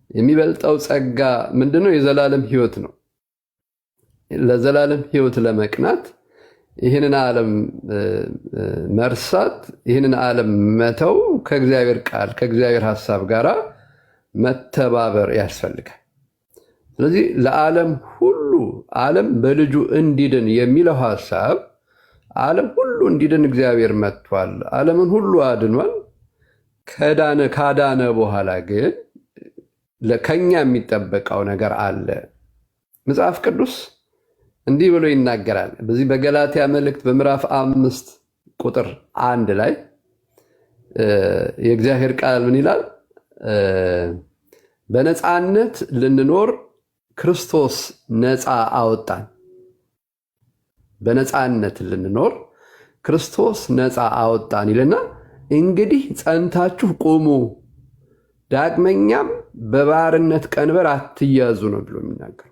የሚበልጠው ጸጋ ምንድነው? የዘላለም ህይወት ነው። ለዘላለም ሕይወት ለመቅናት ይህንን ዓለም መርሳት፣ ይህንን ዓለም መተው፣ ከእግዚአብሔር ቃል ከእግዚአብሔር ሐሳብ ጋር መተባበር ያስፈልጋል። ስለዚህ ለዓለም ሁሉ ዓለም በልጁ እንዲድን የሚለው ሐሳብ ዓለም ሁሉ እንዲድን እግዚአብሔር መጥቷል። ዓለምን ሁሉ አድኗል። ካዳነ በኋላ ግን ከኛ የሚጠበቀው ነገር አለ። መጽሐፍ ቅዱስ እንዲህ ብሎ ይናገራል። በዚህ በገላትያ መልእክት በምዕራፍ 5 ቁጥር 1 ላይ የእግዚአብሔር ቃል ምን ይላል? በነፃነት ልንኖር ክርስቶስ ነፃ አወጣን። በነፃነት ልንኖር ክርስቶስ ነፃ አወጣን ይልና እንግዲህ ጸንታችሁ ቁሙ፣ ዳግመኛም በባርነት ቀንበር አትያዙ ነው ብሎ የሚናገር።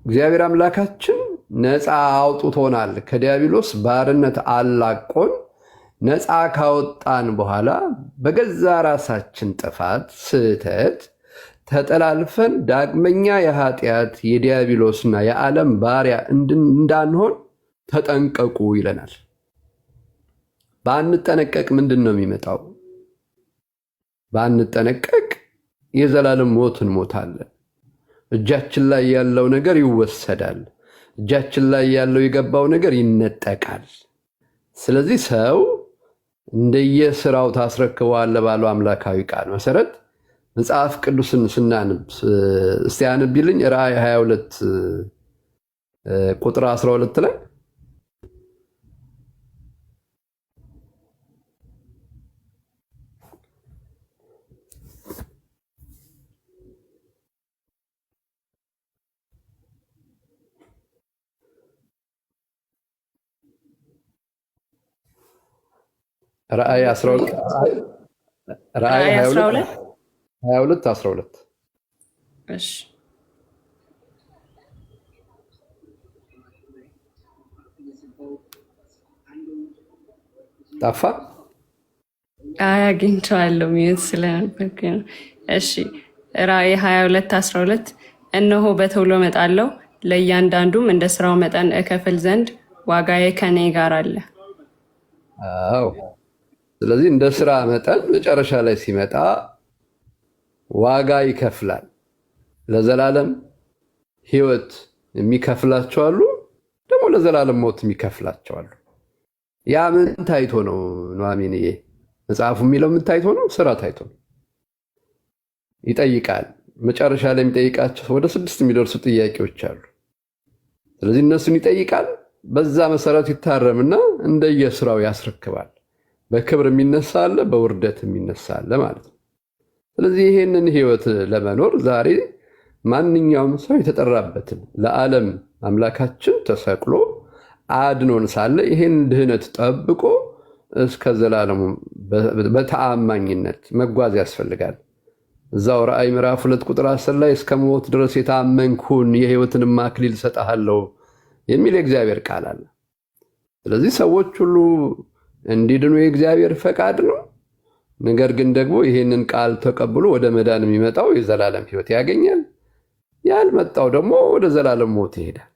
እግዚአብሔር አምላካችን ነፃ አውጥቶናል። ከዲያብሎስ ባርነት አላቆን ነፃ ካወጣን በኋላ በገዛ ራሳችን ጥፋት፣ ስህተት ተጠላልፈን ዳግመኛ የኃጢአት የዲያብሎስና የዓለም ባሪያ እንዳንሆን ተጠንቀቁ ይለናል። ባንጠነቀቅ ምንድን ነው የሚመጣው? ባንጠነቀቅ የዘላለም ሞት እንሞታለን። እጃችን ላይ ያለው ነገር ይወሰዳል። እጃችን ላይ ያለው የገባው ነገር ይነጠቃል። ስለዚህ ሰው እንደየስራው ታስረክበዋለህ ባለው አምላካዊ ቃል መሰረት መጽሐፍ ቅዱስን ስናንብ እስቲ አንብልኝ። ራእይ 22 ቁጥር 12 ላይ ራእይ 22:12 እሺ ጠፋ። አግኝቼዋለሁ ሚዩት ስለነበርኩ ነው። እሺ ራእይ 22:12 እነሆ በቶሎ እመጣለሁ፣ ለእያንዳንዱም እንደ ስራው መጠን እከፍል ዘንድ ዋጋዬ ከኔ ጋር አለ። አዎ፣ ስለዚህ እንደ ስራ መጠን መጨረሻ ላይ ሲመጣ ዋጋ ይከፍላል። ለዘላለም ሕይወት የሚከፍላቸው አሉ፣ ደግሞ ለዘላለም ሞት የሚከፍላቸው አሉ። ያ ምን ታይቶ ነው ኑሐሚንዬ? መጽሐፉ የሚለው ምን ታይቶ ነው? ስራ ታይቶ ነው። ይጠይቃል። መጨረሻ ላይ የሚጠይቃቸው ወደ 6 የሚደርሱ ጥያቄዎች አሉ። ስለዚህ እነሱን ይጠይቃል። በዛ መሰረት ይታረምና እንደየስራው ያስረክባል። በክብር የሚነሳ አለ፣ በውርደት የሚነሳ አለ ማለት ነው። ስለዚህ ይሄንን ህይወት ለመኖር ዛሬ ማንኛውም ሰው የተጠራበትን ለዓለም አምላካችን ተሰቅሎ አድኖን ሳለ ይሄን ድህነት ጠብቆ እስከ ዘላለሙ በተአማኝነት መጓዝ ያስፈልጋል። እዛው ራእይ ምዕራፍ 2 ቁጥር 10 ላይ እስከ ሞት ድረስ የታመንኩን የህይወትንም አክሊል እሰጥሃለሁ የሚል የእግዚአብሔር ቃል አለ። ስለዚህ ሰዎች ሁሉ እንዲድኑ የእግዚአብሔር ፈቃድ ነው። ነገር ግን ደግሞ ይሄንን ቃል ተቀብሎ ወደ መዳን የሚመጣው የዘላለም ህይወት ያገኛል። ያልመጣው ደግሞ ወደ ዘላለም ሞት ይሄዳል።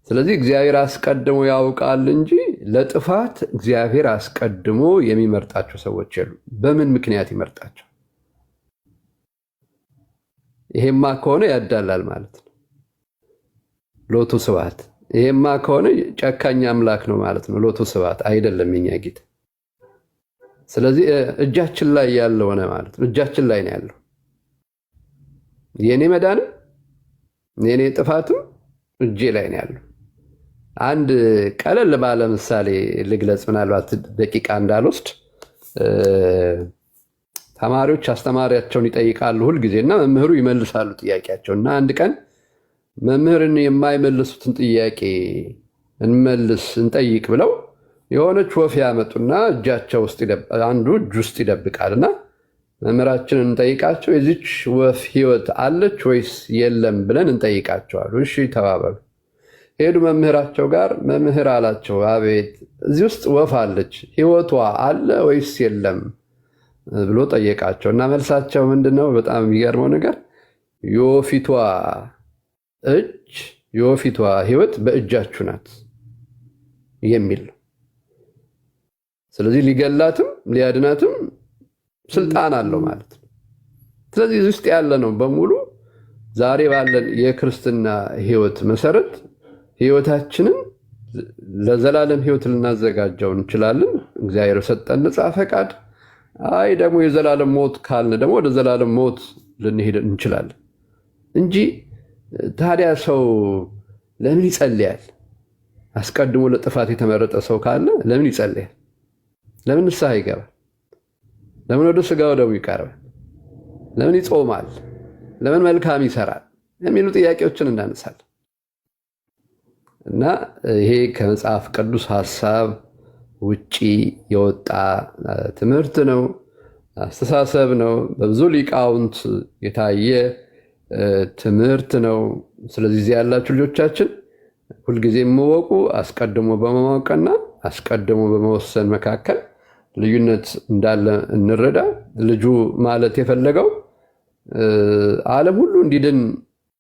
ስለዚህ እግዚአብሔር አስቀድሞ ያውቃል እንጂ ለጥፋት እግዚአብሔር አስቀድሞ የሚመርጣቸው ሰዎች የሉ። በምን ምክንያት ይመርጣቸው? ይሄማ ከሆነ ያዳላል ማለት ነው። ሎቱ ስብሐት። ይሄማ ከሆነ ጨካኝ አምላክ ነው ማለት ነው። ሎቱ ስብሐት አይደለም የኛ ጌታ። ስለዚህ እጃችን ላይ ያለው ሆነ ማለት ነው። እጃችን ላይ ነው ያለው። የኔ መዳንም የኔ ጥፋትም እጄ ላይ ነው ያለው። አንድ ቀለል ባለ ምሳሌ ልግለጽ፣ ምናልባት ደቂቃ እንዳልወስድ። ተማሪዎች አስተማሪያቸውን ይጠይቃሉ ሁልጊዜና መምህሩ ይመልሳሉ ጥያቄያቸውና አንድ ቀን መምህርን የማይመልሱትን ጥያቄ እንጠይቅ ብለው የሆነች ወፍ ያመጡና እጃቸው ውስጥ አንዱ እጅ ውስጥ ይደብቃልና መምህራችንን እንጠይቃቸው፣ የዚች ወፍ ህይወት አለች ወይስ የለም ብለን እንጠይቃቸዋሉ። እሺ ተባበሉ። ሄዱ መምህራቸው ጋር። መምህር አላቸው፣ አቤት፣ እዚህ ውስጥ ወፍ አለች፣ ህይወቷ አለ ወይስ የለም ብሎ ጠየቃቸው እና መልሳቸው ምንድነው? በጣም የሚገርመው ነገር የወፊቷ እጅ የወፊቷ ሕይወት በእጃችሁ ናት የሚል ነው። ስለዚህ ሊገላትም ሊያድናትም ስልጣን አለው ማለት ነው። ስለዚህ እዚህ ውስጥ ያለ ነው በሙሉ ዛሬ ባለን የክርስትና ሕይወት መሰረት ሕይወታችንን ለዘላለም ሕይወት ልናዘጋጀው እንችላለን። እግዚአብሔር ሰጠን ነፃ ፈቃድ። አይ ደግሞ የዘላለም ሞት ካልን ደግሞ ወደ ዘላለም ሞት ልንሄድ እንችላለን እንጂ ታዲያ ሰው ለምን ይጸልያል? አስቀድሞ ለጥፋት የተመረጠ ሰው ካለ ለምን ይጸልያል? ለምን ንስሐ ይገባል? ለምን ወደ ስጋው ደሙ ይቀርባል? ለምን ይጾማል? ለምን መልካም ይሰራል? የሚሉ ጥያቄዎችን እናነሳለን። እና ይሄ ከመጽሐፍ ቅዱስ ሐሳብ ውጪ የወጣ ትምህርት ነው፣ አስተሳሰብ ነው፣ በብዙ ሊቃውንት የታየ ትምህርት ነው። ስለዚህ እዚህ ያላችሁ ልጆቻችን ሁልጊዜ የምወቁ አስቀድሞ በማወቅና አስቀድሞ በመወሰን መካከል ልዩነት እንዳለ እንረዳ። ልጁ ማለት የፈለገው ዓለም ሁሉ እንዲድን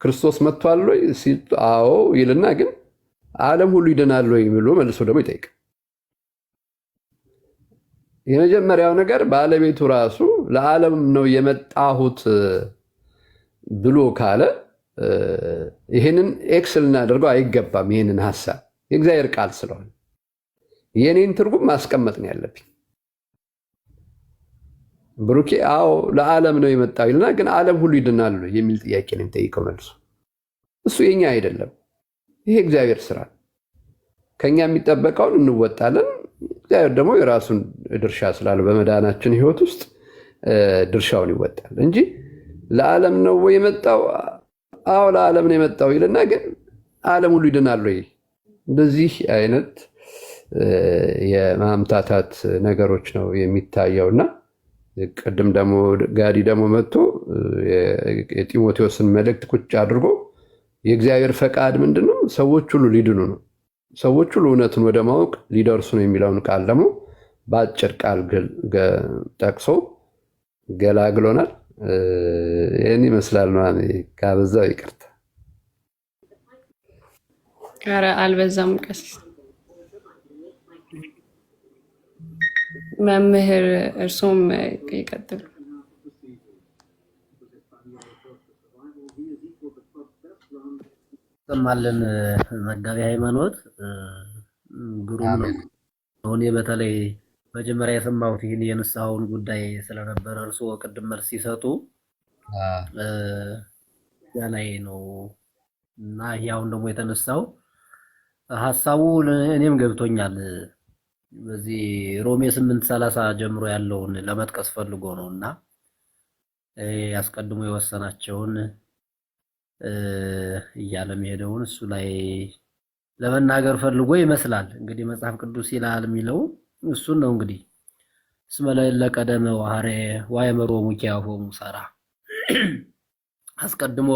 ክርስቶስ መጥቷል ወይ ሲል አዎ ይልና ግን ዓለም ሁሉ ይድናል ወይ ብሎ መልሶ ደግሞ ይጠይቃል። የመጀመሪያው ነገር ባለቤቱ ራሱ ለዓለም ነው የመጣሁት ብሎ ካለ ይሄንን ኤክስ ልናደርገው አይገባም። ይሄንን ሐሳብ የእግዚአብሔር ቃል ስለሆነ የኔን ትርጉም ማስቀመጥ ነው ያለብኝ። ብሩኬ አዎ ለዓለም ነው የመጣው ይልና ግን ዓለም ሁሉ ይድናል የሚል ጥያቄ ነው የሚጠይቀው መልሶ። እሱ የኛ አይደለም፣ ይሄ እግዚአብሔር ስራ። ከኛ የሚጠበቀውን እንወጣለን። እግዚአብሔር ደግሞ የራሱን ድርሻ ስላለው በመዳናችን ህይወት ውስጥ ድርሻውን ይወጣል እንጂ ለዓለም ነው ወይ የመጣው? አዎ ለዓለም ነው የመጣው ይልና ግን ዓለም ሁሉ ይድናል ወይ? እንደዚህ አይነት የማምታታት ነገሮች ነው የሚታየውና ቅድም ደግሞ ጋዲ ደግሞ መጥቶ የጢሞቴዎስን መልእክት ቁጭ አድርጎ የእግዚአብሔር ፈቃድ ምንድነው? ሰዎች ሁሉ ሊድኑ ነው፣ ሰዎች ሁሉ እውነትን ወደ ማወቅ ሊደርሱ ነው የሚለውን ቃል ደግሞ በአጭር ቃል ጠቅሶ ገላግሎናል። ይህን ይመስላል ነው። ካበዛው ይቅርታ። ኧረ አልበዛም። ቀስ መምህር እርሶም ይቀጥሉ። ሰማለን መጋቢ ሃይማኖት ግሩም ነው። አሁን በተለይ መጀመሪያ የሰማሁት ይህን የንስሐውን ጉዳይ ስለነበረ እርስዎ ቅድም መልስ ሲሰጡ ያ ላይ ነው እና ያውን ደግሞ የተነሳው ሐሳቡ እኔም ገብቶኛል። በዚህ ሮሜ 8:30 ጀምሮ ያለውን ለመጥቀስ ፈልጎ ነውና ያስቀድሞ የወሰናቸውን እያለ መሄደውን እሱ ላይ ለመናገር ፈልጎ ይመስላል። እንግዲህ መጽሐፍ ቅዱስ ይላል የሚለው እሱን ነው። እንግዲህ እስመለ ቀደመ ወሐሬ ወአእመሮ ሙኪያሁ ሙሰራ አስቀድሞ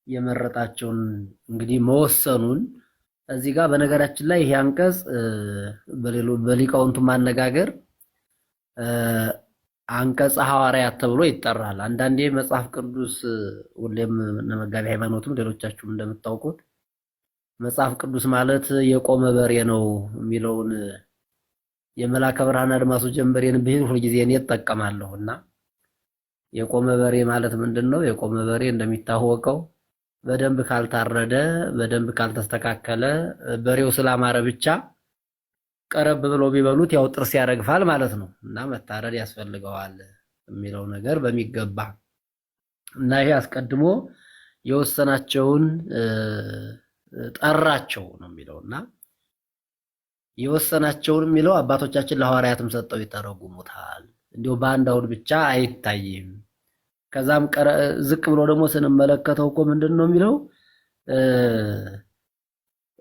የመረጣቸውን እንግዲህ መወሰኑን እዚህ ጋር በነገራችን ላይ ይሄ አንቀጽ በሊቃውንቱ ማነጋገር አንቀጽ ሐዋርያት ተብሎ ይጠራል። አንዳንዴ መጽሐፍ ቅዱስ ሁሌም መጋቢ ሃይማኖትም ሌሎቻችሁም እንደምታውቁት መጽሐፍ ቅዱስ ማለት የቆመ በሬ ነው የሚለውን የመላከ ብርሃን አድማሱ ጀንበሬን ብሂል ሁልጊዜ እኔ እጠቀማለሁና የቆመ በሬ ማለት ምንድነው? የቆመ በሬ እንደሚታወቀው በደንብ ካልታረደ በደንብ ካልተስተካከለ በሬው ስላማረ ብቻ ቀረብ ብሎ ቢበሉት ያው ጥርስ ያረግፋል ማለት ነው እና መታረድ ያስፈልገዋል የሚለው ነገር በሚገባ እና ይሄ አስቀድሞ የወሰናቸውን ጠራቸው ነው የሚለውና የወሰናቸውን የሚለው አባቶቻችን ለሐዋርያትም ሰጠው ይተረጉሙታል። እንዲሁ በአንድ አውድ ብቻ አይታይም። ከዛም ዝቅ ብሎ ደግሞ ስንመለከተው እኮ ምንድነው የሚለው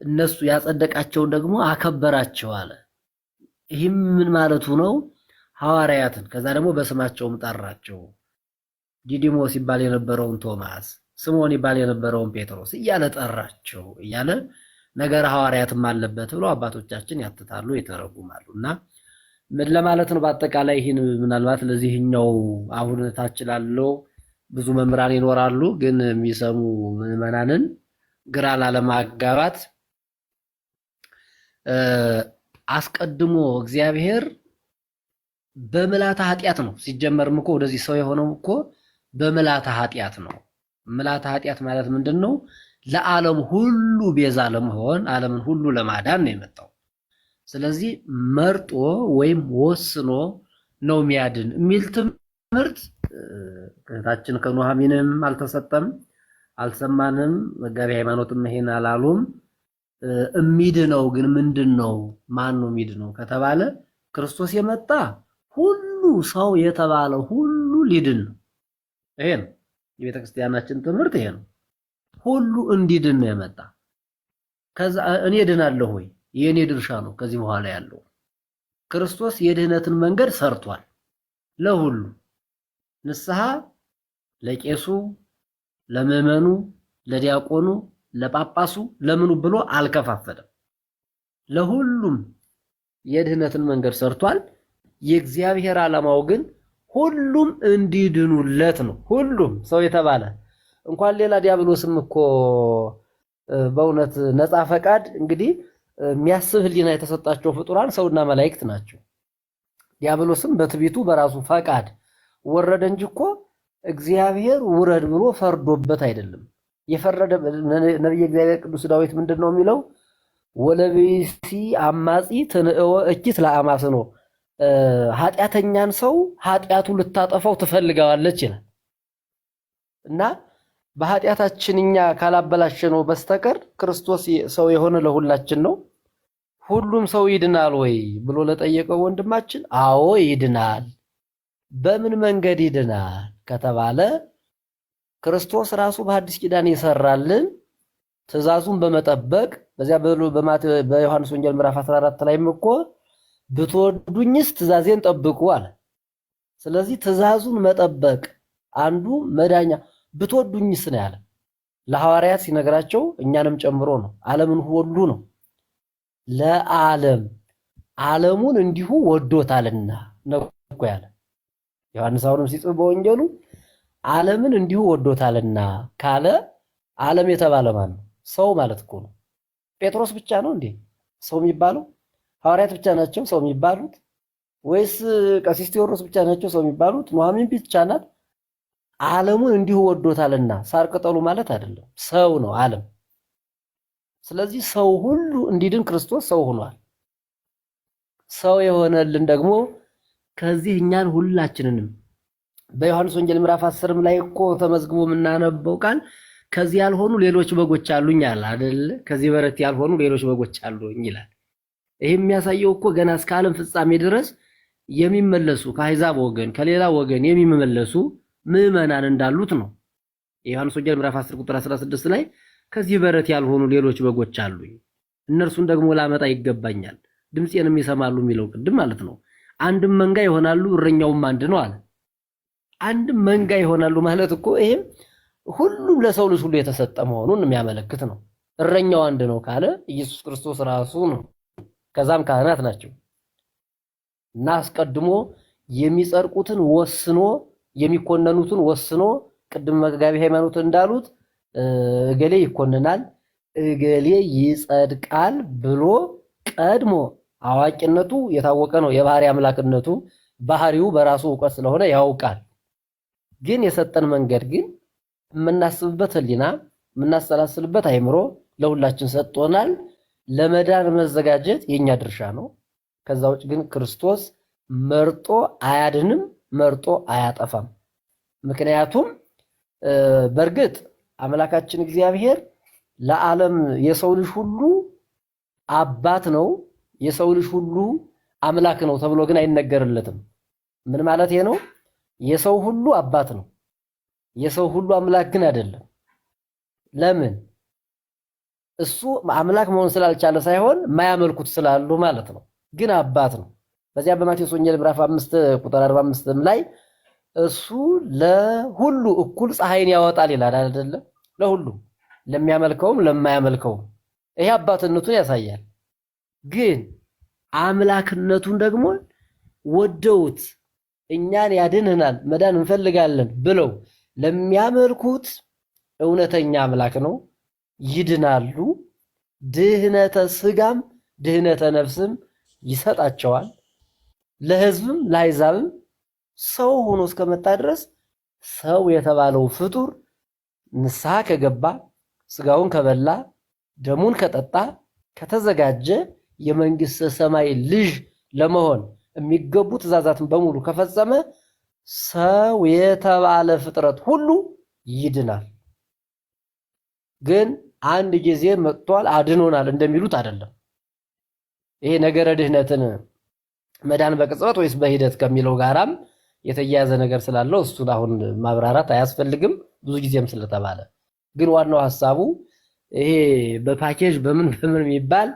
እነሱ ያጸደቃቸውን ደግሞ አከበራቸው አለ። ይህም ምን ማለቱ ነው? ሐዋርያትን ከዛ ደግሞ በስማቸውም ጠራቸው። ዲዲሞስ ይባል የነበረውን ቶማስ፣ ስምዖን ይባል የነበረውን ጴጥሮስ እያለ ጠራቸው እያለ ነገር ሐዋርያትም አለበት ብሎ አባቶቻችን ያትታሉ ይተረጉማሉና ምን ለማለት ነው? በአጠቃላይ ይህን ምናልባት ለዚህኛው አሁን ታች ላለው ብዙ መምህራን ይኖራሉ፣ ግን የሚሰሙ ምዕመናንን ግራ ላለማጋባት አስቀድሞ እግዚአብሔር በምላታ ኃጢአት ነው ሲጀመርም እኮ ወደዚህ ሰው የሆነው እኮ በምላታ ኃጢአት ነው። ምላታ ኃጢአት ማለት ምንድነው? ለዓለም ሁሉ ቤዛ ለመሆን ዓለምን ሁሉ ለማዳን ነው የመጣው። ስለዚህ መርጦ ወይም ወስኖ ነው የሚያድን የሚል ትምህርት ከታችን ከኑሐሚንም አልተሰጠም፣ አልሰማንም። መጋቢ ሃይማኖትም ይሄን አላሉም። እሚድነው ግን ምንድነው? ማን ነው የሚድነው ከተባለ ክርስቶስ የመጣ ሁሉ ሰው የተባለ ሁሉ ሊድን ነው። ይሄ ነው የቤተ ክርስቲያናችን ትምህርት፣ ይሄ ነው። ሁሉ እንዲድን ነው የመጣ። ከዛ እኔ እድናለሁ ወይ? የኔ ድርሻ ነው። ከዚህ በኋላ ያለው ክርስቶስ የድህነትን መንገድ ሰርቷል ለሁሉ። ንስሐ ለቄሱ፣ ለምዕመኑ፣ ለዲያቆኑ፣ ለጳጳሱ፣ ለምኑ ብሎ አልከፋፈለም። ለሁሉም የድህነትን መንገድ ሰርቷል። የእግዚአብሔር ዓላማው ግን ሁሉም እንዲድኑለት ነው። ሁሉም ሰው የተባለ እንኳን ሌላ ዲያብሎስም እኮ በእውነት ነፃ ፈቃድ እንግዲህ የሚያስብ ህሊና የተሰጣቸው ፍጡራን ሰውና መላእክት ናቸው። ዲያብሎስም በትዕቢቱ በራሱ ፈቃድ ወረደ እንጂ እኮ እግዚአብሔር ውረድ ብሎ ፈርዶበት አይደለም የፈረደ። ነብዩ እግዚአብሔር ቅዱስ ዳዊት ምንድነው የሚለው? ወለብሲ አማጺ ትንእወ እኪት ለአማስኖ፣ ኃጢአተኛን ሰው ኃጢአቱ ልታጠፋው ትፈልጋለች ይላል። እና በኃጢአታችን እኛ ካላበላሸነው በስተቀር ክርስቶስ ሰው የሆነ ለሁላችን ነው። ሁሉም ሰው ይድናል ወይ ብሎ ለጠየቀው ወንድማችን፣ አዎ ይድናል። በምን መንገድ ይድናል ከተባለ ክርስቶስ ራሱ በሐዲስ ኪዳን የሰራልን ትእዛዙን በመጠበቅ በዚያ በዮሐንስ ወንጌል ምዕራፍ 14 ላይም እኮ ብትወዱኝስ ትእዛዜን ጠብቁ አለ። ስለዚህ ትእዛዙን መጠበቅ አንዱ መዳኛ። ብትወዱኝስ ነው ያለ ለሐዋርያት ሲነግራቸው እኛንም ጨምሮ ነው። ዓለምን ሁሉ ነው ለዓለም ዓለሙን እንዲሁ ወዶታልና ነው እኮ ያለ ዮሐንስ። አሁንም ሲጽፍ በወንጌሉ ዓለምን እንዲሁ ወዶታልና ካለ ዓለም የተባለ ማን ነው? ሰው ማለት እኮ ነው። ጴጥሮስ ብቻ ነው እንዴ ሰው የሚባለው? ሐዋርያት ብቻ ናቸው ሰው የሚባሉት? ወይስ ቀሲስ ቴዎድሮስ ብቻ ናቸው ሰው የሚባሉት? ኑሐሚን ብቻ ናት? ዓለሙን እንዲሁ ወዶታልና ሳር ቅጠሉ ማለት አይደለም፣ ሰው ነው ዓለም። ስለዚህ ሰው ሁሉ እንዲድን ክርስቶስ ሰው ሆኗል። ሰው የሆነልን ደግሞ ከዚህ እኛን ሁላችንንም በዮሐንስ ወንጌል ምዕራፍ 10 ላይ እኮ ተመዝግቦ የምናነበው ቃል ከዚህ ያልሆኑ ሌሎች በጎች አሉኝ አለ አይደል? ከዚህ በረት ያልሆኑ ሌሎች በጎች አሉኝ ይላል። ይሄ የሚያሳየው እኮ ገና እስከ ዓለም ፍጻሜ ድረስ የሚመለሱ ከአሕዛብ ወገን ከሌላ ወገን የሚመለሱ ምዕመናን እንዳሉት ነው። የዮሐንስ ወንጌል ምዕራፍ 10 ቁጥር 16 ላይ ከዚህ በረት ያልሆኑ ሌሎች በጎች አሉኝ፣ እነርሱን ደግሞ ላመጣ ይገባኛል፣ ድምፄንም ይሰማሉ የሚለው ቅድም ማለት ነው። አንድም መንጋ ይሆናሉ፣ እረኛውም አንድ ነው አለ። አንድም መንጋ ይሆናሉ ማለት እኮ ይሄም ሁሉም ለሰው ልጅ ሁሉ የተሰጠ መሆኑን የሚያመለክት ነው። እረኛው አንድ ነው ካለ ኢየሱስ ክርስቶስ ራሱ ነው። ከዛም ካህናት ናቸው። እና አስቀድሞ የሚጸድቁትን ወስኖ የሚኮነኑትን ወስኖ ቅድም መጋቢ ሃይማኖት እንዳሉት እገሌ ይኮነናል እገሌ ይጸድቃል ብሎ ቀድሞ አዋቂነቱ የታወቀ ነው። የባህሪ አምላክነቱ ባህሪው በራሱ ዕውቀት ስለሆነ ያውቃል። ግን የሰጠን መንገድ ግን የምናስብበት ህሊና የምናሰላስልበት አይምሮ ለሁላችን ሰጥቶናል። ለመዳን መዘጋጀት የኛ ድርሻ ነው። ከዛ ውጭ ግን ክርስቶስ መርጦ አያድንም፣ መርጦ አያጠፋም። ምክንያቱም በእርግጥ አምላካችን እግዚአብሔር ለዓለም የሰው ልጅ ሁሉ አባት ነው፣ የሰው ልጅ ሁሉ አምላክ ነው ተብሎ ግን አይነገርለትም። ምን ማለት ነው? የሰው ሁሉ አባት ነው፣ የሰው ሁሉ አምላክ ግን አይደለም። ለምን? እሱ አምላክ መሆን ስላልቻለ ሳይሆን የማያመልኩት ስላሉ ማለት ነው። ግን አባት ነው። በዚያ በማቴዎስ ወንጌል ምዕራፍ 5 ቁጥር 45 ላይ እሱ ለሁሉ እኩል ፀሐይን ያወጣል ይላል አይደለም? ለሁሉ ለሚያመልከውም ለማያመልከውም። ይሄ አባትነቱን ያሳያል። ግን አምላክነቱን ደግሞ ወደውት እኛን ያድንናል መዳን እንፈልጋለን ብለው ለሚያመልኩት እውነተኛ አምላክ ነው፣ ይድናሉ። ድህነተ ስጋም ድህነተ ነፍስም ይሰጣቸዋል። ለሕዝብም ለአሕዛብም ሰው ሆኖ እስከመጣ ድረስ ሰው የተባለው ፍጡር ንስሐ ከገባ ስጋውን ከበላ ደሙን ከጠጣ ከተዘጋጀ የመንግሥተ ሰማይ ልጅ ለመሆን የሚገቡ ትእዛዛትን በሙሉ ከፈጸመ ሰው የተባለ ፍጥረት ሁሉ ይድናል። ግን አንድ ጊዜ መጥቷል አድኖናል እንደሚሉት አይደለም። ይሄ ነገረ ድህነትን መዳን በቅጽበት ወይስ በሂደት ከሚለው ጋራም የተያያዘ ነገር ስላለው እሱን አሁን ማብራራት አያስፈልግም ብዙ ጊዜም ስለተባለ። ግን ዋናው ሐሳቡ ይሄ በፓኬጅ በምን የሚባል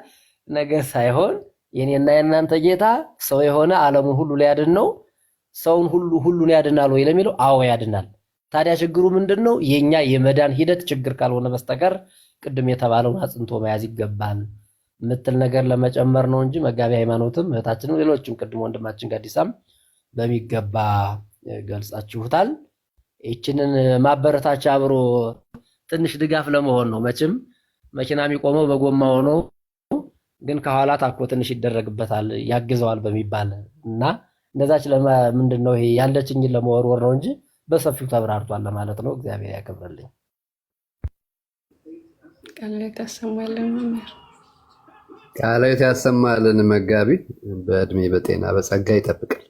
ነገር ሳይሆን የኔና የናንተ ጌታ ሰው የሆነ ዓለሙን ሁሉ ሊያድን ነው። ሰውን ሁሉን ያድናል ወይ ለሚለው አዎ ያድናል። ታዲያ ችግሩ ምንድነው? የኛ የመዳን ሂደት ችግር ካልሆነ በስተቀር ቅድም የተባለውን አጽንቶ መያዝ ይገባል ምትል ነገር ለመጨመር ነው እንጂ መጋቢ ሃይማኖትም እህታችንም ሌሎችም ቅድም ወንድማችን ጋዲሳም በሚገባ ገልጻችሁታል። ይችንን ማበረታቻ አብሮ ትንሽ ድጋፍ ለመሆን ነው። መቼም መኪና የሚቆመው በጎማ ሆኖ ግን ከኋላ ታኮ ትንሽ ይደረግበታል ያግዘዋል በሚባል እና እንደዛች ምንድነው ይሄ ያለችኝን ለመወርወር ነው እንጂ በሰፊው ተብራርቷል ለማለት ነው። እግዚአብሔር ያከብርልኝ። ቃልዎት ያሰማልን መምህር። ቃልዎት ያሰማልን መጋቢ። በእድሜ በጤና በጸጋ ይጠብቃል።